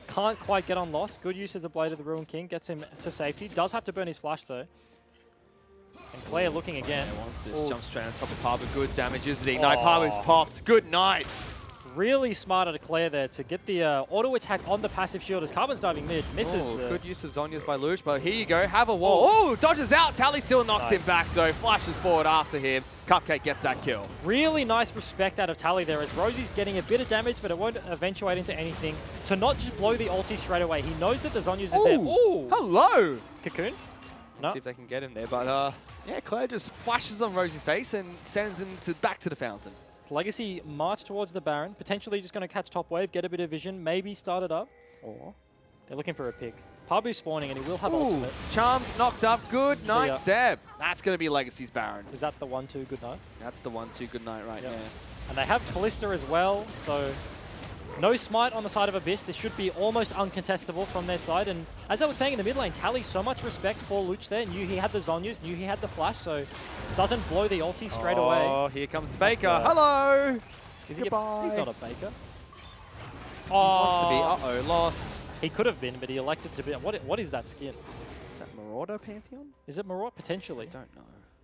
Can't quite get on Lost. Good use of the Blade of the Ruin King. Gets him to safety. Does have to burn his flash though. And Claire looking again. Yeah, wants this. Ooh. Jump straight on top of Pabu. Good damage, isn't he? Ignite Oh. Pabu's popped. Good night. Really smart out of Claire there to get the auto attack on the passive shield as Carbon's diving mid. Misses Oh, the... good use of Zhonya's by Luch, but here you go. Have a wall. Oh, dodges out. Tally still knocks him Nice. back though. Flashes forward after him. Cupcake gets that kill. Really nice respect out of Tally there as Rosie's getting a bit of damage, but it won't eventuate into anything. To not just blow the ulti straight away. He knows that the Zhonya's is there. Ooh! Hello. Cocoon? Let's No. see if they can get him there, but yeah, Claire just flashes on Rosie's face and sends him back to the fountain. Legacy march towards the Baron. Potentially just going to catch top wave, get a bit of vision, maybe start it up. Or they're looking for a pick. Pabu's spawning and he will have Ooh, ultimate. charmed, knocked up. Good night, ya. Seb. That's going to be Legacy's Baron. Is that the 1-2 good night? That's the 1-2 good night right Yep. there. And they have Callista as well, so no smite on the side of Abyss. This should be almost uncontestable from their side. And as I was saying in the mid lane, Tally, so much respect for Luch there. Knew he had the Zhonyas, knew he had the flash, so doesn't blow the ulti straight away. Oh, here comes the Baker. That's, hello. Is he goodbye. he's not a Baker. Wants to be. Oh, Uh-oh, lost. he could have been, but he elected to be. What is that skin? Is that Marauder Pantheon? Is it Marot? Potentially. Don't know.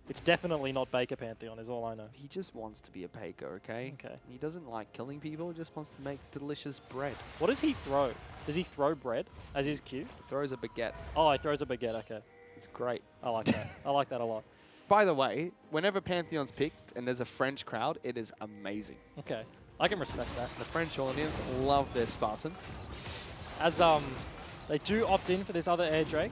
It's definitely not Baker Pantheon, is all I know. He just wants to be a baker, okay? Okay. He doesn't like killing people, he just wants to make delicious bread. What does he throw? Does he throw bread as his cue? He throws a baguette. Oh, he throws a baguette. Okay, It's great. I like that. I like that a lot. By the way, whenever Pantheon's picked and there's a French crowd, it is amazing. Okay, I can respect that. The French audience love their Spartan. As they do opt in for this other air Drake.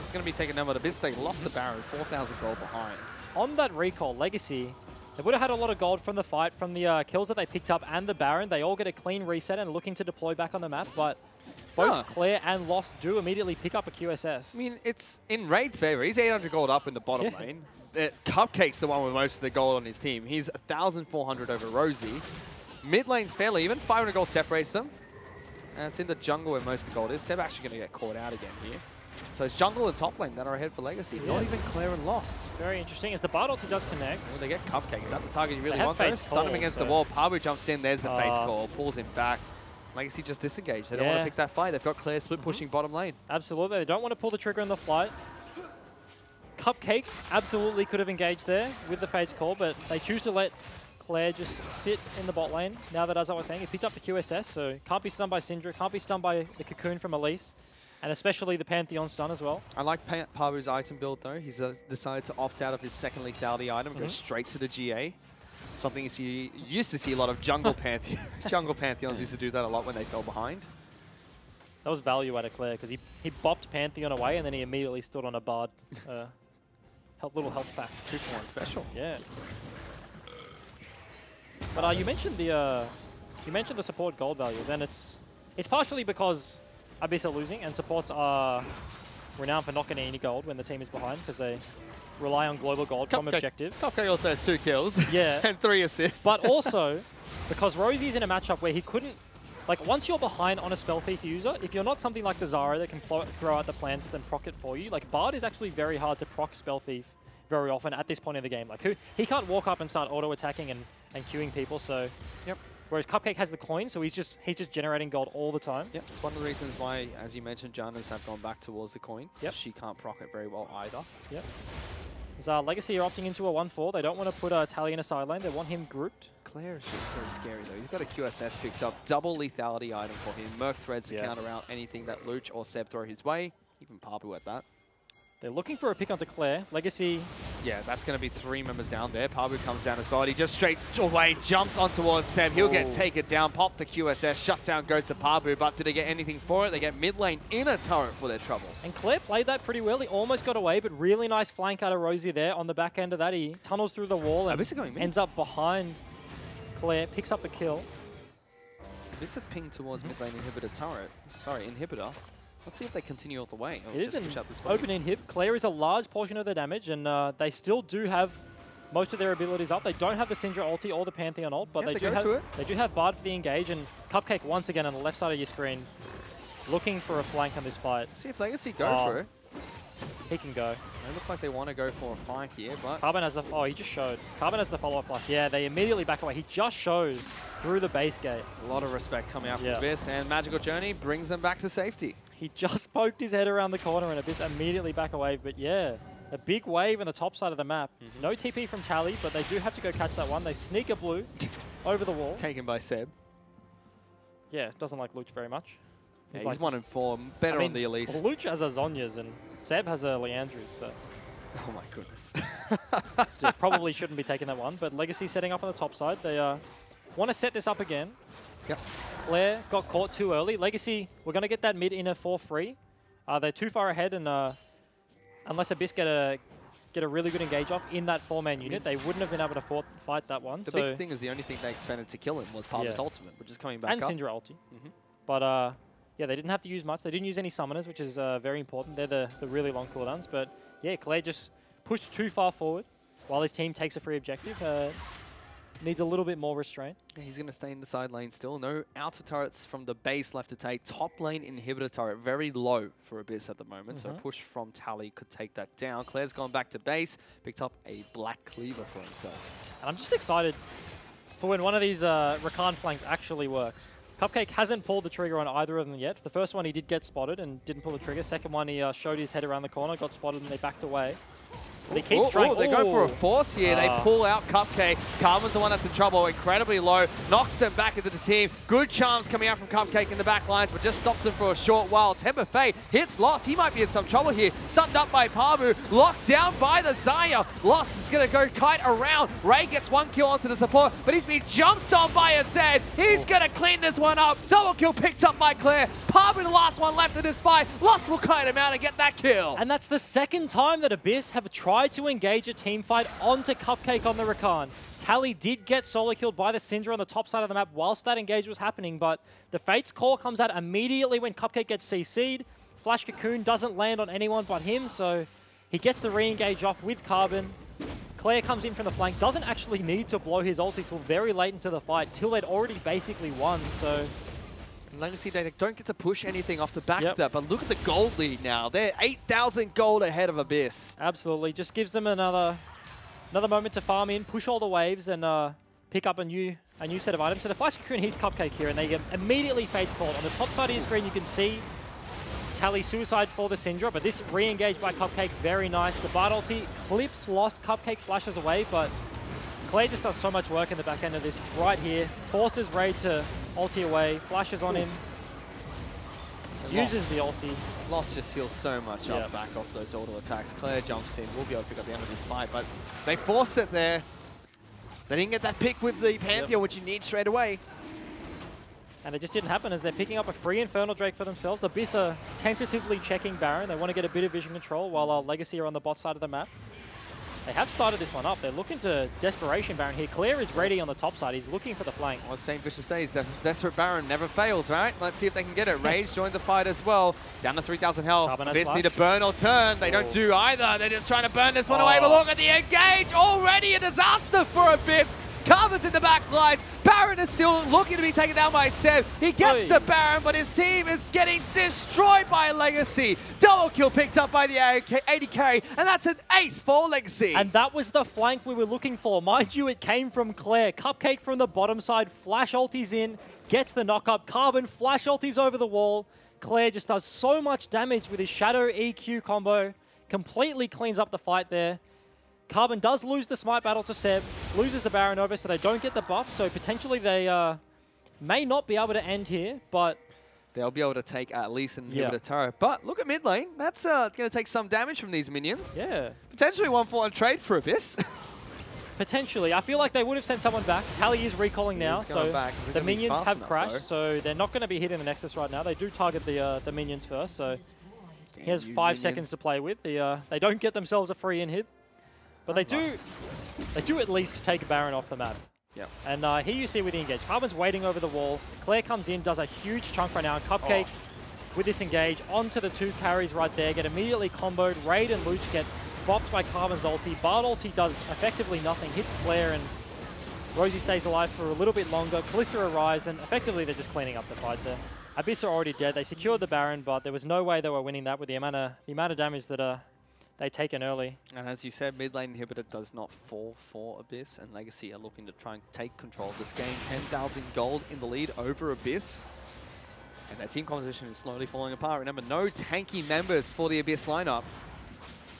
It's going to be taken down by the Abyss. They lost the Baron, 4,000 gold behind. On that recall, Legacy, they would have had a lot of gold from the fight, from the kills that they picked up and the Baron. They all get a clean reset and looking to deploy back on the map, but both Claire and Lost do immediately pick up a QSS. I mean, it's in Raid's favor. He's 800 gold up in the bottom Yeah. lane. Cupcake's the one with most of the gold on his team. He's 1,400 over Rosie. Mid lane's fairly even. 500 gold separates them. And it's in the jungle where most of the gold is. Seb actually going to get caught out again here. So it's jungle and top lane that are ahead for Legacy. Yeah. Not even Claire and Lost. Very interesting. As the Bard ulti does connect, Well, they get Cupcake. Is that the target you really have want though? Fate's Stun him Call, against the so- wall. Pabu jumps in. There's the face Uh, call. Pulls him back. Legacy just disengaged. They don't want Yeah. to pick that fight. They've got Claire split pushing bottom lane. absolutely. They don't want to pull the trigger in the flight. Cupcake absolutely could have engaged there with the Fate's Call, but they choose to let Claire just sit in the bot lane. Now that, as I was saying, he picked up the QSS, so can't be stunned by Syndra, can't be stunned by the Cocoon from Elise, and especially the Pantheon stun as well. I like Pabu's item build though. He's decided to opt out of his second lethality item and go straight to the GA. Something you used to see a lot of jungle Pantheons used to do that a lot when they fell behind. That was value out of Claire, because he bopped Pantheon away and then he immediately stood on a Bard. Little health pack. 2-for-1 special. Yeah. But you mentioned the support gold values, and it's partially because Abyss are losing and supports are renowned for not getting any gold when the team is behind because they rely on global gold from objectives. Cupcake also has 2 kills Yeah. and 3 assists. But also because Rosie's in a matchup where he couldn't, like once you're behind on a Spell Thief user, if you're not something like the Zara that can throw out the plants then proc it for you, like Bard is actually very hard to proc Spell Thief very often at this point in the game. Like he can't walk up and start auto attacking and queuing people, so Yep. whereas Cupcake has the coin, so he's just generating gold all the time. Yep, it's one of the reasons why, as you mentioned, Janus have gone back towards the coin. Yep. She can't proc it very well either. Yep. As, Legacy are opting into a 1-4. They don't want to put Tally in a side lane. They want him grouped. Claire is just so scary though. He's got a QSS picked up, double lethality item for him. Merc threads to Yeah. counter out anything that Luch or Seb throw his way. Even Pabu at that. They're looking for a pick onto Claire. Legacy. Yeah, that's going to be 3 members down there. Pabu comes down as well. He just straight away jumps on towards Seb. He'll get taken down, pop the QSS, shutdown goes to Pabu, but do they get anything for it? They get mid lane in a turret for their troubles. And Claire played that pretty well. He almost got away, but really nice flank out of Rosie there. On the back end of that, he tunnels through the wall and Abyss are going mid. ends up behind Claire, picks up the kill. Abyss have pinged towards mid lane inhibitor turret. Sorry, inhibitor. Let's see if they continue all the way. It is an push up this open inhib. Claire is a large portion of the damage, and they still do have most of their abilities up. They don't have the Syndra ulti or the Pantheon ult, but Yeah, they do have Bard for the engage, and Cupcake once again on the left side of your screen, looking for a flank on this fight. See if Legacy go for it. He can go. They look like they want to go for a fight here, but Carbon has the... Oh, he just showed. Carbon has the follow-up flash. Yeah, they immediately back away. He just showed through the base gate. a lot of respect coming out from Yeah. Abyss, and Magical Journey brings them back to safety. He just poked his head around the corner and Abyss immediately back away. But yeah, a big wave on the top side of the map. No TP from Tally, but they do have to go catch that one. They sneak a blue over the wall. Taken by Seb. Yeah, doesn't like Luch very much. Yeah, He's he's like, 1-4, better on the Elise. Luch has a Zhonya's and Seb has a Leandri's, so Oh my goodness. still probably shouldn't be taking that one. But Legacy setting up on the top side. They want to set this up again. Yep. Claire got caught too early. Legacy, we're going to get that mid inner for free. They're too far ahead, and unless Abyss get a really good engage off in that 4-man unit, they wouldn't have been able to fight that one. The big thing is the only thing they expended to kill him was Pabu's ultimate, which is coming back and up. Syndra ulti. But yeah, they didn't have to use much. They didn't use any summoners, which is very important. They're the really long cooldowns. But yeah, Claire just pushed too far forward while his team takes a free objective. Needs a little bit more restraint. He's going to stay in the side lane still. No outer turrets from the base left to take. Top lane inhibitor turret very low for Abyss at the moment. So push from Tally could take that down. Claire's gone back to base. Picked up a black cleaver for himself. And I'm just excited for when one of these Rakan flanks actually works. Cupcake hasn't pulled the trigger on either of them yet. The first one he did get spotted and didn't pull the trigger. Second one he showed his head around the corner, got spotted, and they backed away. But he keeps trying. They go for a force here. They pull out Cupcake. Carbon's the one that's in trouble, incredibly low. Knocks them back into the team. Good charms coming out from Cupcake in the back lines, but just stops them for a short while. Temper Fate hits Lost. He might be in some trouble here. Stunned up by Pabu. Locked down by the Xayah. Lost is going to go kite around. Ray gets 1 kill onto the support, but he's been jumped on by Azed. He's going to clean this one up. Double kill picked up by Claire. Pabu, the last one left in this fight. Lost will kite him out and get that kill. And that's the second time that Abyss have tried to engage a team fight onto Cupcake on the Rakan. Tally did get solo killed by the Syndra on the top side of the map whilst that engage was happening, but the Fate's Call comes out immediately when Cupcake gets CC'd. Flash Cocoon doesn't land on anyone but him, so he gets the re-engage off with Carbon. Claire comes in from the flank, doesn't actually need to blow his ulti till very late into the fight, till they'd already basically won, so... Legacy, they don't get to push anything off the back of that, but look at the gold lead now. They're 8,000 gold ahead of Abyss. Absolutely. Just gives them another moment to farm in, push all the waves, and pick up a new set of items. So the Flash Cocoon, he's Cupcake here, and they get immediately Fate's Call. On the top side of your screen, you can see Tally suicide for the Syndra, but this re-engage by Cupcake, very nice. The Bard ulti clips Lost, Cupcake flashes away, but Claire just does so much work in the back end of this right here. Forces Ray to ulti away, flashes on him, uses the ulti. Lost just heals so much up back off those auto attacks. Claire jumps in, will be able to pick up the end of this fight, but they forced it there. They didn't get that pick with the Pantheon, which you need straight away. And it just didn't happen as they're picking up a free Infernal Drake for themselves. Abyss are tentatively checking Baron. They want to get a bit of vision control while Legacy are on the bot side of the map. They have started this one up. They're looking to Desperation Baron here. Claire is ready on the top side. He's looking for the flank. Well, St. Vicious says that Desperate Baron never fails, right? Let's see if they can get it. Rage joined the fight as well. Down to 3,000 health. Abyss need to burn or turn. They don't do either. They're just trying to burn this one away. But look at the engage. Already a disaster for Abyss. Carbon's in the back lines. Baron is still looking to be taken down by Seb. He gets the Baron, but his team is getting destroyed by Legacy. Double kill picked up by the AD carry, and that's an ace for Legacy. And that was the flank we were looking for. Mind you, it came from Claire. Cupcake from the bottom side, flash ultis in, gets the knock up. Carbon flash ultis over the wall. Claire just does so much damage with his Shadow EQ combo. Completely cleans up the fight there. Carbon does lose the Smite battle to Seb, loses the Baron over, so they don't get the buff, so potentially they may not be able to end here, but they'll be able to take at least an Yeah. inhibitor turret. But look at mid lane. That's going to take some damage from these minions. Yeah. Potentially one for one trade for Abyss. Potentially. I feel like they would have sent someone back. Tally is recalling now, He's going so back. Is it the gonna be minions fast have enough, crashed, though? so they're not going to be hitting the Nexus right now. They do target the minions first, so he has you 5 seconds to play with. They don't get themselves a free in-hit, but they do at least take Baron off the map. Yep. And here you see with the engage. Carbon's waiting over the wall. Claire comes in, does a huge chunk right now, and Cupcake with this engage onto the 2 carries right there, get immediately comboed. Raid and Luch get bopped by Carbon's ulti. Bard ulti does effectively nothing, hits Claire, and Rosie stays alive for a little bit longer. Callista arrives, and effectively they're just cleaning up the fight there. Abyss are already dead. They secured the Baron, but there was no way they were winning that with the amount of damage that they'd taken early. And as you said, mid lane inhibitor does not fall for Abyss, and Legacy are looking to try and take control of this game. 10,000 gold in the lead over Abyss. And their team composition is slowly falling apart. Remember, no tanky members for the Abyss lineup.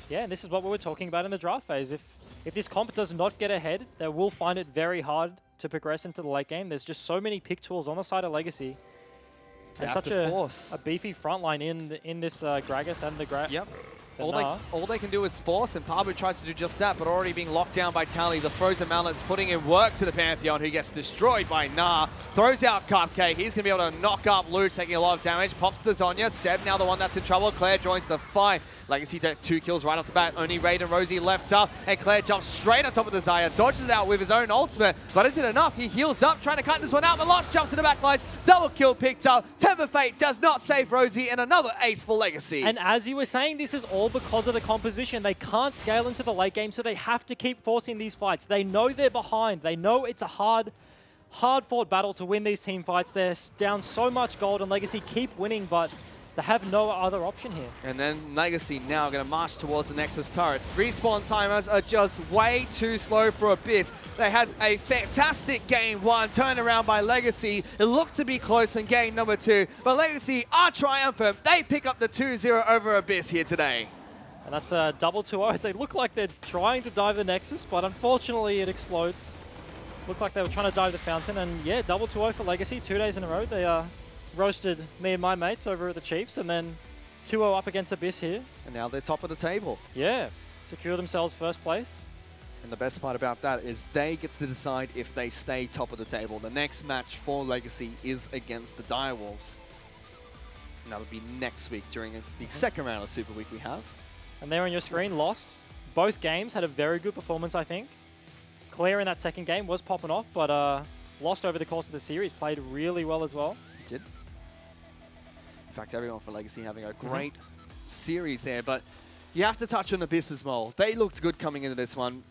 Yeah, and this is what we were talking about in the draft phase. If this comp does not get ahead, they will find it very hard to progress into the late game. There's just so many pick tools on the side of Legacy. They And have such to force. a beefy front line in this Gragas and the Yep. the All Gnar. they can do is force, and Pabu tries to do just that, but already being locked down by Tally. The Frozen Mallet's putting in work to the Pantheon, who gets destroyed by Gnar. Throws out Cupcake. He's going to be able to knock up Luch, taking a lot of damage. Pops to Zhonya. Seb now the one that's in trouble. Claire joins the fight. Legacy 2 kills right off the bat. Only Raid and Rosie left up, and Claire jumps straight on top of the Xayah. Dodges out with his own ultimate, but is it enough? He heals up, trying to cut this one out, but Lost jumps to the back lines. Double kill picked up. Temper Fate does not save Rosie, and another ace for Legacy. And as you were saying, this is all because of the composition. They can't scale into the late game, so they have to keep forcing these fights. They know they're behind. They know it's a hard-fought battle to win these team fights. They're down so much gold, and Legacy keep winning, but they have no other option here. And then Legacy now going to march towards the Nexus turrets. Respawn timers are just way too slow for Abyss. They had a fantastic game 1, turned around by Legacy. It looked to be close in game number 2, but Legacy are triumphant. They pick up the 2-0 over Abyss here today. And that's a double 2-0. They look like they're trying to dive the Nexus, but unfortunately it explodes. Looked like they were trying to dive the Fountain, and yeah, double 2-0 for Legacy, 2 days in a row. They roasted me and my mates over at the Chiefs, and then 2-0 up against Abyss here. And now they're top of the table. Yeah, secure themselves first place. And the best part about that is they get to decide if they stay top of the table. The next match for Legacy is against the Direwolves. And that'll be next week during the second round of Super Week we have. And there on your screen, Lost. Both games had a very good performance, I think. Claire in that second game was popping off, but Lost over the course of the series played really well as well. It did. In fact, everyone for Legacy having a great series there, but you have to touch on Abyss as well. They looked good coming into this one.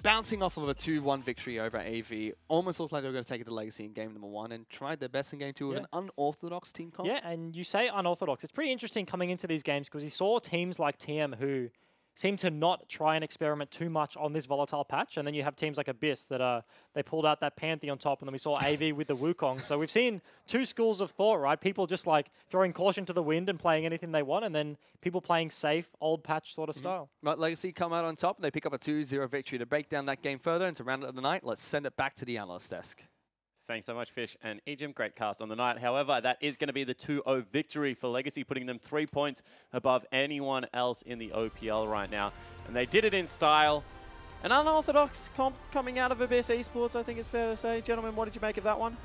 Bouncing off of a 2-1 victory over AV, almost looked like they were going to take it to Legacy in game number 1 and tried their best in game 2 with an unorthodox team comp. Yeah, and you say unorthodox. It's pretty interesting coming into these games because you saw teams like TM who seem to not try and experiment too much on this volatile patch, and then you have teams like Abyss that they pulled out that Pantheon top, and then we saw AV with the Wukong. So we've seen 2 schools of thought, right? People just like throwing caution to the wind and playing anything they want, and then people playing safe, old patch sort of style. But Legacy come out on top, and they pick up a 2-0 victory to break down that game further and to round it of the night. Let's send it back to the analyst desk. Thanks so much, Fish and Ejim. Great cast on the night. However, that is going to be the 2-0 victory for Legacy, putting them 3 points above anyone else in the OPL right now. And they did it in style. An unorthodox comp coming out of Abyss Esports, I think it's fair to say. Gentlemen, what did you make of that one?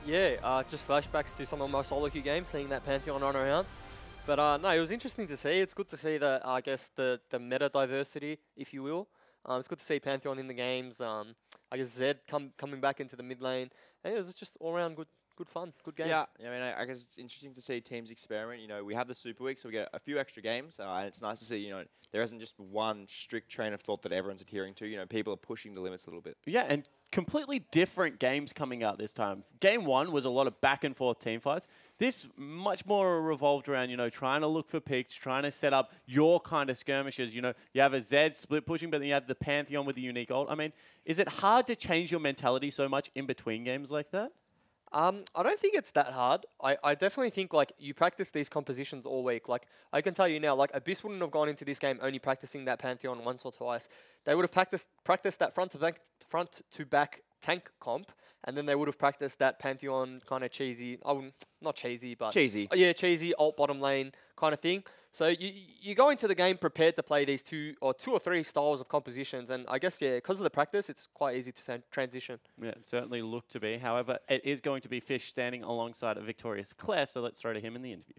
Yeah, just flashbacks to some of my solo queue games, seeing that Pantheon run around. But no, it was interesting to see. It's good to see the, I guess, the meta diversity, if you will. It's good to see Pantheon in the games. I guess Zed coming back into the mid lane. And it was just all around good fun, good games. Yeah, I mean, I guess it's interesting to see teams experiment. You know, we have the Super Week, so we get a few extra games, and it's nice to see, you know, there isn't just one strict train of thought that everyone's adhering to. You know, people are pushing the limits a little bit. Yeah, and completely different games coming out this time. Game 1 was a lot of back and forth team fights. This much more revolved around, you know, trying to look for picks, trying to set up your kind of skirmishes. You know, you have a Zed split pushing, but then you have the Pantheon with the unique ult. I mean, is it hard to change your mentality so much in between games like that? I don't think it's that hard. I definitely think, like, you practice these compositions all week. Like, I can tell you now, like, Abyss wouldn't have gone into this game only practicing that Pantheon once or twice. They would have practiced that front to back tank comp, and then they would have practiced that Pantheon kind of cheesy, not cheesy, but Cheesy. yeah, cheesy alt bottom lane kind of thing. So you go into the game prepared to play these two or three styles of compositions, and I guess, yeah, because of the practice, it's quite easy to transition. Yeah, it certainly looked to be. However, it is going to be Fish standing alongside a victorious Claire, so let's throw to him in the interview.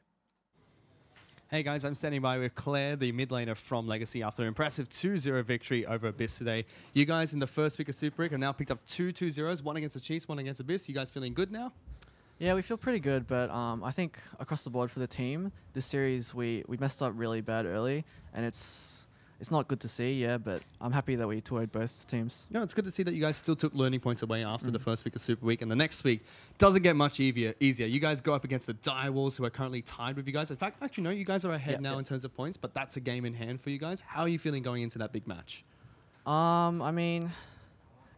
Hey guys, I'm standing by with Claire, the mid laner from Legacy, after an impressive 2-0 victory over Abyss today. You guys in the first week of Super League have now picked up two 2-0s, one against the Chiefs, one against Abyss. You guys feeling good now? Yeah, we feel pretty good, but I think across the board for the team, this series we messed up really bad early, and it's not good to see, yeah, but I'm happy that we toured both teams. No, it's good to see that you guys still took learning points away after the first week of Super Week, and the next week doesn't get much easier. You guys go up against the Direwolves, who are currently tied with you guys. In fact, actually, no, you guys are ahead now in terms of points, but that's a game in hand for you guys. How are you feeling going into that big match? I mean,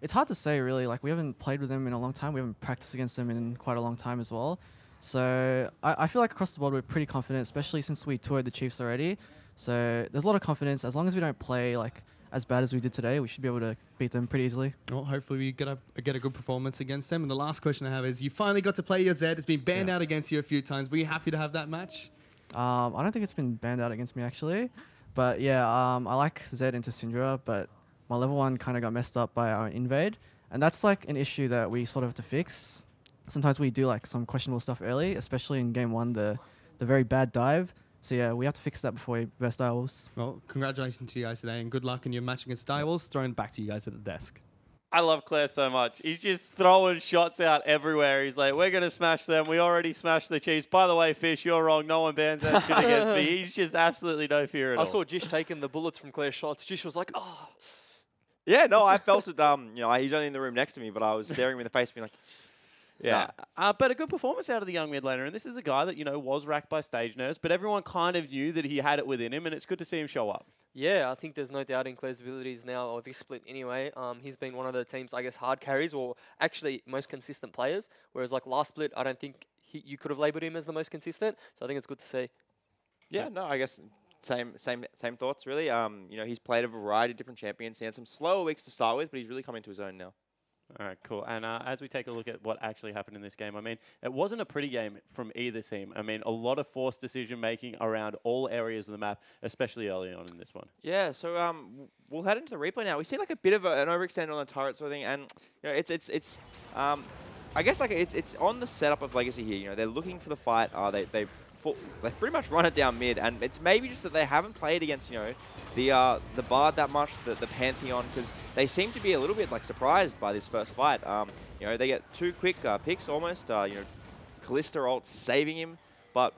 it's hard to say, really. Like, we haven't played with them in a long time. We haven't practiced against them in quite a long time as well. So I feel like across the board we're pretty confident, especially since we toured the Chiefs already. So there's a lot of confidence. As long as we don't play like as bad as we did today, we should be able to beat them pretty easily. Well, hopefully we get a good performance against them. And the last question I have is, you finally got to play your Zed. It's been banned out against you a few times. Were you happy to have that match? I don't think it's been banned out against me, actually. But yeah, I like Zed into Syndra, but my level 1 kind of got messed up by our invade. And that's like an issue that we sort of have to fix. Sometimes we do like some questionable stuff early, especially in game 1, the very bad dive. So yeah, we have to fix that before we verse Direwolves. Well, congratulations to you guys today, and good luck in your match against Direwolves. Throwing back to you guys at the desk. I love Claire so much. He's just throwing shots out everywhere. He's like, we're going to smash them. We already smashed the Chiefs. By the way, Fish, you're wrong. No one bans that shit against me. He's just absolutely no fear at all. I saw Jish taking the bullets from Claire's shots. Jish was like, oh. Yeah, no, I felt it. He's only in the room next to me, but I was staring him in the face, being like, yeah. But a good performance out of the young mid laner. And this is a guy that, was racked by stage nerves, but everyone kind of knew that he had it within him, and it's good to see him show up. Yeah, I think there's no doubting Claire's abilities now, or this split anyway. He's been one of the team's, I guess, hard carries, or actually most consistent players. Whereas like last split, I don't think you could have labelled him as the most consistent. So I think it's good to see. Yeah, no, I guess same thoughts really. He's played a variety of different champions. He had some slower weeks to start with, but he's really coming to his own now. All right, cool. And as we take a look at what actually happened in this game, I mean, it wasn't a pretty game from either team. I mean, a lot of forced decision-making around all areas of the map, especially early on in this one. Yeah, so we'll head into the replay now. We see like a bit of an overextend on the turret sort of thing, and it's I guess like it's on the setup of Legacy here. They're looking for the fight. They pretty much run it down mid, and it's maybe just that they haven't played against the Bard that much, the Pantheon, because they seem to be a little bit like surprised by this first fight. They get 2 quick picks almost. Kalista ult saving him, but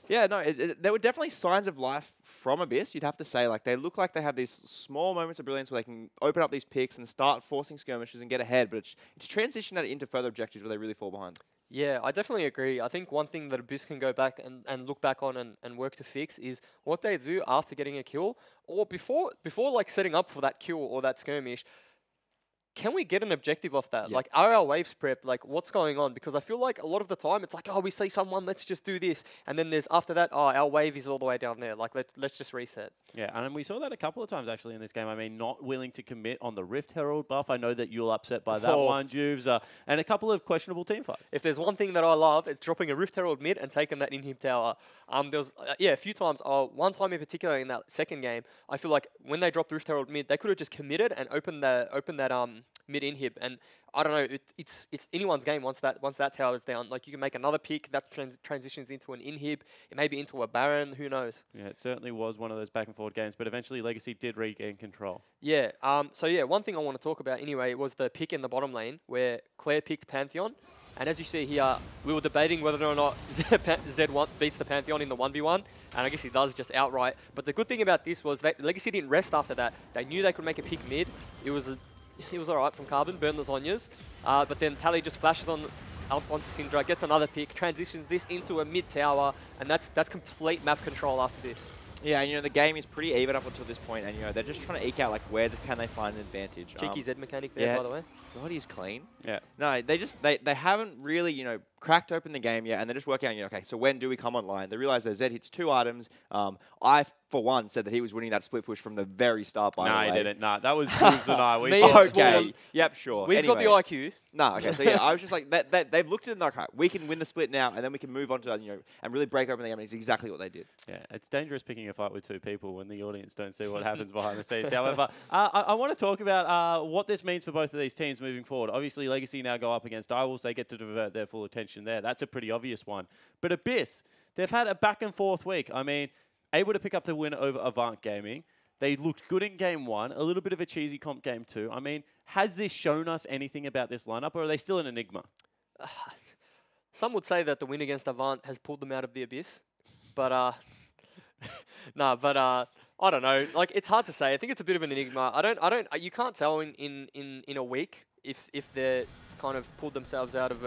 yeah, no, there were definitely signs of life from Abyss. You'd have to say, like, they look like they have these small moments of brilliance where they can open up these picks and start forcing skirmishes and get ahead, but it's transitioned that into further objectives where they really fall behind. Yeah, I definitely agree. I think one thing that Abyss can go back and look back on and work to fix is what they do after getting a kill, or before like setting up for that kill or that skirmish. Can we get an objective off that? Yeah. Like, are our waves prepped? Like, what's going on? Because I feel like a lot of the time it's like, oh, we see someone, let's just do this. And then there's after that, oh, our wave is all the way down there. Like, let's just reset. Yeah, and we saw that a couple of times actually in this game. I mean, not willing to commit on the Rift Herald buff. I know that you're upset by that one, Juves. And a couple of questionable team fights. If there's one thing that I love, it's dropping a Rift Herald mid and taking that inhib tower. There was, a few times. One time in particular in that second game, I feel like when they dropped Rift Herald mid, they could have just committed and opened that mid inhib, and I don't know, it's anyone's game once that tower is down. Like, you can make another pick that transitions into an inhib, maybe into a Baron, who knows. Yeah, it certainly was one of those back and forward games, but eventually Legacy did regain control. Yeah, so yeah, one thing I want to talk about anyway was the pick in the bottom lane where Claire picked Pantheon, and as you see here, we were debating whether or not Z1 beats the Pantheon in the 1v1, and I guess he does just outright. But the good thing about this was that Legacy didn't rest after that. They knew they could make a pick mid. It was alright from Carbon, burn the Zhonya's, but then Tally just flashes onto Syndra, gets another pick, transitions this into a mid tower, and that's complete map control after this. Yeah, and the game is pretty even up until this point, and they're just trying to eke out like where can they find an advantage. Cheeky Z mechanic there, by the way. God, he's clean. Yeah. No, they haven't really cracked open the game yet, and they're just working out, okay, so when do we come online? They realize that Zed hits 2 items. I, for one, said that he was winning that split push from the very start, by the way. No, he didn't. No, that was Jules and I. Me and Okay, yep, sure. We've got the IQ. No, okay, so yeah, I was just like, they've looked at it and they're like, we can win the split now, and then we can move on to, and really break open the game, and it's exactly what they did. Yeah, it's dangerous picking a fight with 2 people when the audience don't see what happens behind the scenes. However, I want to talk about what this means for both of these teams moving forward. Obviously, Legacy now go up against Direwolves. They get to divert their full attention there. That's a pretty obvious one. But Abyss, they've had a back and forth week. I mean, able to pick up the win over Avant Gaming. They looked good in game 1, a little bit of a cheesy comp game 2. I mean, has this shown us anything about this lineup, or are they still an enigma? Some would say that the win against Avant has pulled them out of the abyss, but I don't know. Like, it's hard to say. I think it's a bit of an enigma. You can't tell in a week if they're kind of pulled themselves out of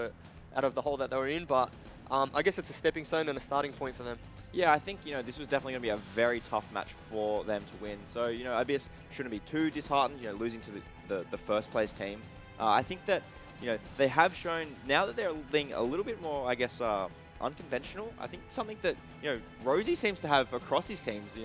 the hole that they were in, but I guess it's a stepping stone and a starting point for them. Yeah, I think, this was definitely going to be a very tough match for them to win. So, Abyss shouldn't be too disheartened, losing to the first place team. I think that, they have shown, now that they're being a little bit more, I guess, unconventional, I think something that, Rosie seems to have across his teams,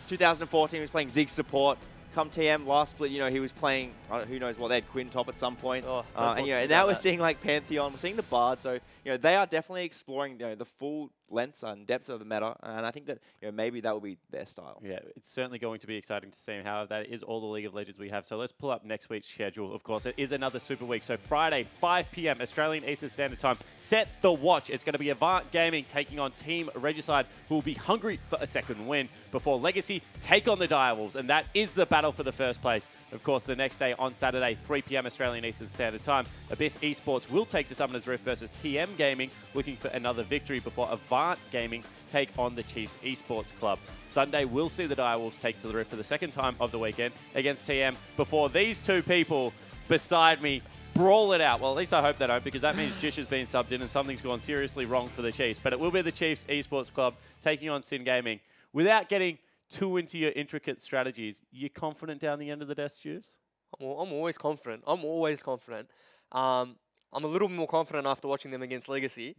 2014 he was playing Ziggs support. Come TM last split, he was playing, who knows what, they had Quinn top at some point. Oh, and now we're seeing like Pantheon, we're seeing the Bard, so they are definitely exploring the full lengths and depths of the meta, and I think that maybe that will be their style. Yeah, it's certainly going to be exciting to see how that is all the League of Legends we have. So let's pull up next week's schedule. Of course, it is another Super Week. So Friday, 5 p.m. Australian Eastern Standard Time. Set the watch. It's going to be Avant Gaming taking on Team Regicide, who will be hungry for a second win before Legacy take on the Direwolves, and that is the battle for the first place. Of course, the next day on Saturday, 3 p.m. Australian Eastern Standard Time, Abyss Esports will take to Summoner's Rift versus TM Gaming, looking for another victory before Avant Gaming take on the Chiefs Esports Club. Sunday, we'll see the Direwolves take to the Rift for the second time of the weekend against TM before these 2 people beside me brawl it out. Well, at least I hope they don't, because that means Jish has been subbed in and something's gone seriously wrong for the Chiefs. But it will be the Chiefs Esports Club taking on Sin Gaming. Without getting too into your intricate strategies, you confident down the end of the desk, Juice? I'm always confident. I'm always confident. I'm a little more confident after watching them against Legacy.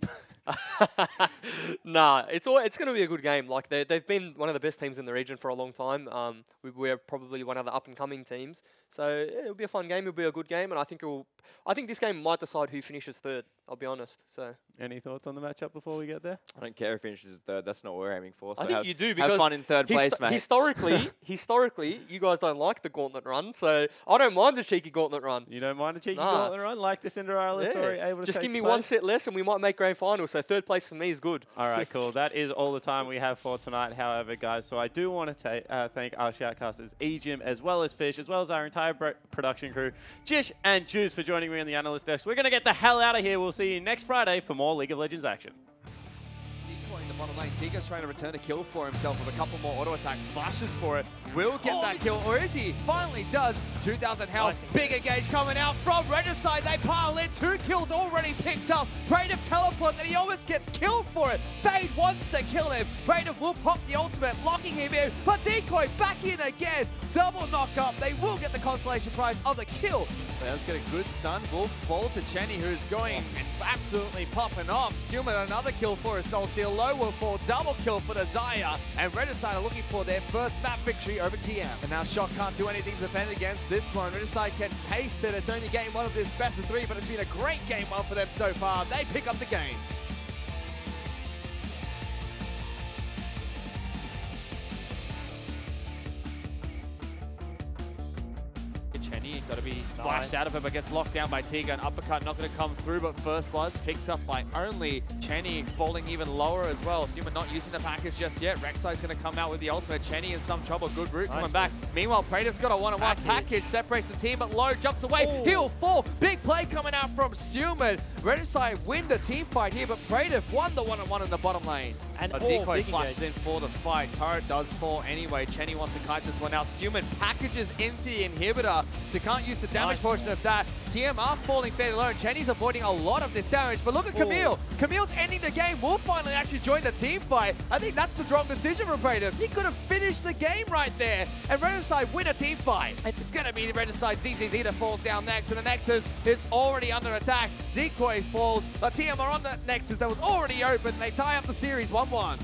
Nah, it's going to be a good game. Like, they've been one of the best teams in the region for a long time. We're probably one of the up-and-coming teams. So yeah, it'll be a fun game. It'll be a good game, and I think this game might decide who finishes third. I'll be honest. So, any thoughts on the matchup before we get there? I don't care who finishes third. That's not what we're aiming for. So I think you do, because have fun in third place, mate. Historically, you guys don't like the gauntlet run, so I don't mind the cheeky gauntlet run. You don't mind a cheeky gauntlet run, like the Cinderella story? Able to just take give me place? 1 set less, and we might make grand final. So third place for me is good. All right, cool. That is all the time we have for tonight, however, guys. So I do want to thank our shoutcasters, eJim, as well as Fish, as well as our entire production crew, Jish and Juice, for joining me on the analyst desk. We're going to get the hell out of here. We'll see you next Friday for more League of Legends action. Decoy in the bottom lane. Tiga's trying to return a kill for himself with a couple more auto attacks. Flashes for it. Will get that kill, or is he? Finally does. 2,000 health. Nice. Big engage coming out from Regicide. They pile in. 2 kills already picked up. Brayden teleports, and he almost gets killed for it. Fade wants to kill him. Brayden will pop the ultimate, locking him in. But Decoy back in again. Double knock up. They will get the consolation prize of the kill. Let's get a good stun. Will fall to Chenny, who's going and absolutely popping off. Human, another kill for his Soul Seal. Low will fall. Double kill for the Zaya. And Regicide are looking for their first map victory over TM. And now Shock can't do anything to defend against this one. Regicide can taste it. It's only game 1 of this best of 3, but it's been a great game 1 for them so far. They pick up the game. Got to be flashed out of him, but gets locked down by Tiga. An uppercut not going to come through, but first blood's picked up by only Chenny, falling even lower as well. Suma not using the package just yet. Rek'Sai's going to come out with the ultimate. Chenny in some trouble. Good route coming back. Meanwhile, Praetor's got a one-on-one package. Separates the team, but Low jumps away. Ooh. He'll fall. Big play coming out from Suman. Regicide win the team fight here, but Praetor won the one-on-one in the bottom lane. And Decoy flashes in for the fight. Turret does fall anyway. Chenny wants to kite this one out. Suman packages into the inhibitor, so can't use the damage portion of that. TM are falling fairly low, and Chenny's avoiding a lot of this damage. But look at Camille. Camille's ending the game. Will finally actually join the team fight. I think that's the wrong decision for Praetor. He could have finished the game right there, and Regicide win a team fight. It's going to be Regicide. ZZZ that falls down next, and the Nexus is already under attack. Decoy Boy falls. The TM are on that Nexus that was already open. They tie up the series 1-1.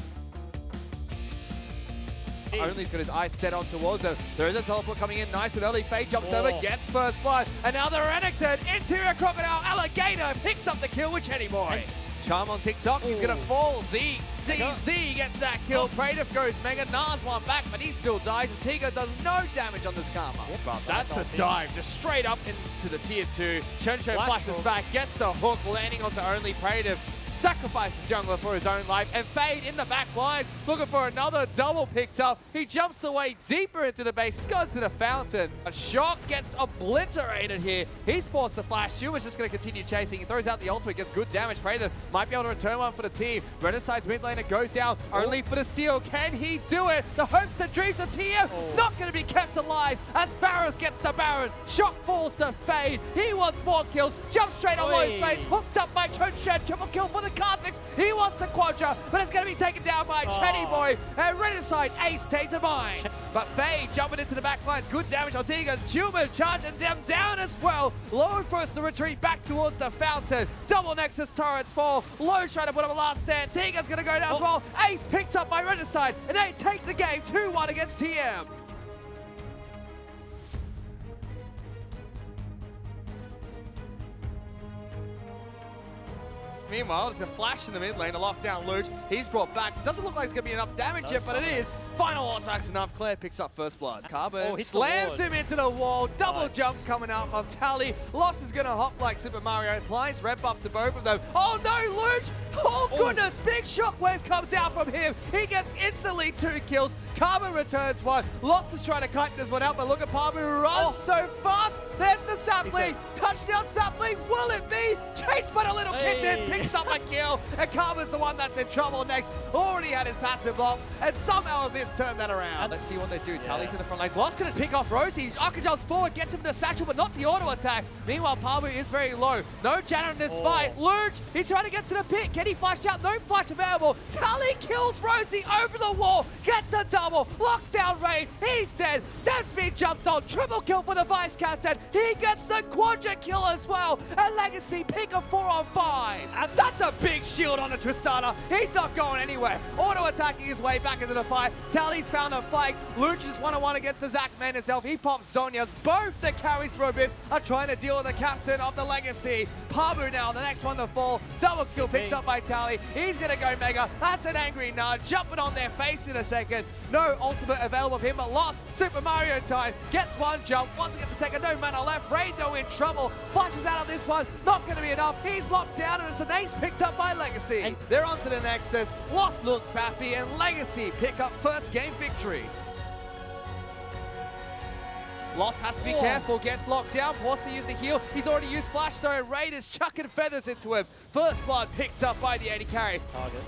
Only's got his eyes set on towards her. There is a teleport coming in nice and early. Fade jumps over, gets first blood. And now the Renekton, Interior Crocodile, Alligator picks up the kill with Chenny Boy. Charm on TikTok, he's going to fall. Z gets that kill. Praetor goes Mega. Nas one back, but he still dies. And Tiga does no damage on this Karma. That's a dive, just straight up into the tier 2. Chencho flashes back, gets the hook, landing onto Only. Praetor sacrifices Jungler for his own life, and Fade in the back lines, looking for another double picked up. He jumps away deeper into the base, he's gone to the fountain. A Shock gets obliterated here. He's forced to flash. Shuma's just going to continue chasing. He throws out the ultimate, gets good damage. Praetor might be able to return one for the team. Renaissance mid laner goes down, Only for the steal. Can he do it? The hopes and dreams of TM not going to be kept alive as Varus gets the Baron. Shock falls to Fade. He wants more kills. Jumps straight on low space. Hooked up by Chonshed. Triple kill for the Kha'Zix. He wants the Quadra, but it's going to be taken down by Chenny Boy. And Renaissance ace takes a mine. But Fade jumping into the back lines. Good damage on Tigas. Human charging them down as well. Lone forced to retreat back towards the fountain. Double Nexus turrets fall. Lone trying to put up a last stand. Tiga's going to go down as well. Ace picked up by Renaissance, and they take the game 2-1 against TM. Meanwhile, there's a flash in the mid lane, a lockdown Luge. He's brought back. Doesn't look like there's going to be enough damage yet, but it is. Final attacks enough. Claire picks up first blood. Carbon slams him into the wall. Double jump coming out from Tally. Loss is going to hop like Super Mario. Applies red buff to both of them. Oh no, Luge! Oh goodness, big shockwave comes out from him. He gets instantly 2 kills. Carbon returns 1. Loss is trying to kite this one out, but look at Pabu run so fast. There's the sapling. Touchdown sapling. Will it be? Chased by the little kitten. Picks up a kill. And Karma's the one that's in trouble next. Already had his passive block. And somehow Abyss turned that around. Let's see what they do. Tally's in the front lines. Lost going to pick off Rosie. Arca jumps forward. Gets him the satchel, but not the auto attack. Meanwhile, Pabu is very low. No Janna in this fight. Luge, he's trying to get to the pit. Can he flash out? No flash available. Tally kills Rosie over the wall. Gets a double. Locks down Raid. He's dead. Sam Speed jumped on. Triple kill for the vice captain. He gets the quadra kill as well. And Legacy pick a 4-on-5. That's a big shield on the Tristana. He's not going anywhere. Auto attacking his way back into the fight. Tally's found a flank. Luge is 1-on-1 against the Zac Man himself. He pops Zhonya's. Both the carries for Abyss are trying to deal with the captain of the Legacy. Pabu now, the next one to fall. Double kill picked up by Tally. He's going to go Mega. That's an angry nudge. Jumping on their face in a second. No ultimate available for him, but lost. Super Mario time. Gets one jump. Wants to get the second. No mana left. Raid though in trouble. Flashes out of this one. Not going to be enough. He's locked down and it's an ace picked up by Legacy. And they're onto the Nexus. Lost looks happy and Legacy pick up first game victory. Lost has to be careful, gets locked down, forced to use the heal. He's already used Flash though, and Raiders chucking feathers into him. First blood picked up by the AD carry.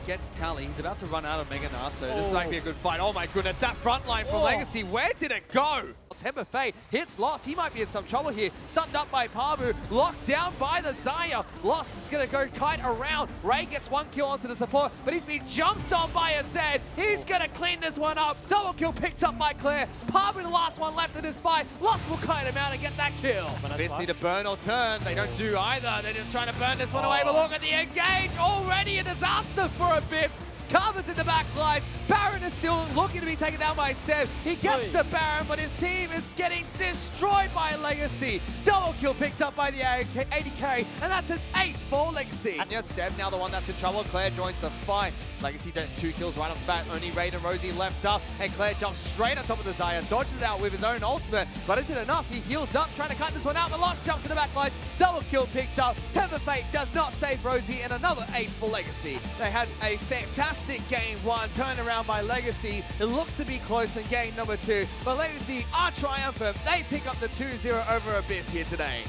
Gets Tally, he's about to run out of Mega Nas, so this might be a good fight. Oh my goodness, that front line from Legacy, where did it go? Temper Fate hits Lost, he might be in some trouble here. Stunned up by Pabu, locked down by the Xayah. Lost is going to go kite around. Ray gets 1 kill onto the support, but he's been jumped on by a Zed. He's going to clean this one up. Double kill picked up by Claire. Pabu, the last one left in this fight. Lost will kite him out and get that kill. Abyss need to burn or turn. They don't do either. They're just trying to burn this one away, but look at the engage. Already a disaster for Abyss. Carver's in the back lines. Baron is still looking to be taken down by Seb. He gets the Baron, but his team is getting destroyed by Legacy. Double kill picked up by the AD carry, and that's an ace for Legacy. And Seb now the one that's in trouble. Claire joins the fight. Legacy does 2 kills right off the bat. Only Raid and Rosie left up, and Claire jumps straight on top of the Xayah, dodges it out with his own ultimate. But is it enough? He heals up, trying to cut this one out, but Lost jumps in the back lines. Double kill picked up. Temper Fate does not save Rosie, and another ace for Legacy. They had a fantastic game 1, turned around by Legacy. It looked to be close in game number 2, but Legacy are triumphant. They pick up the 2-0 over Abyss here today.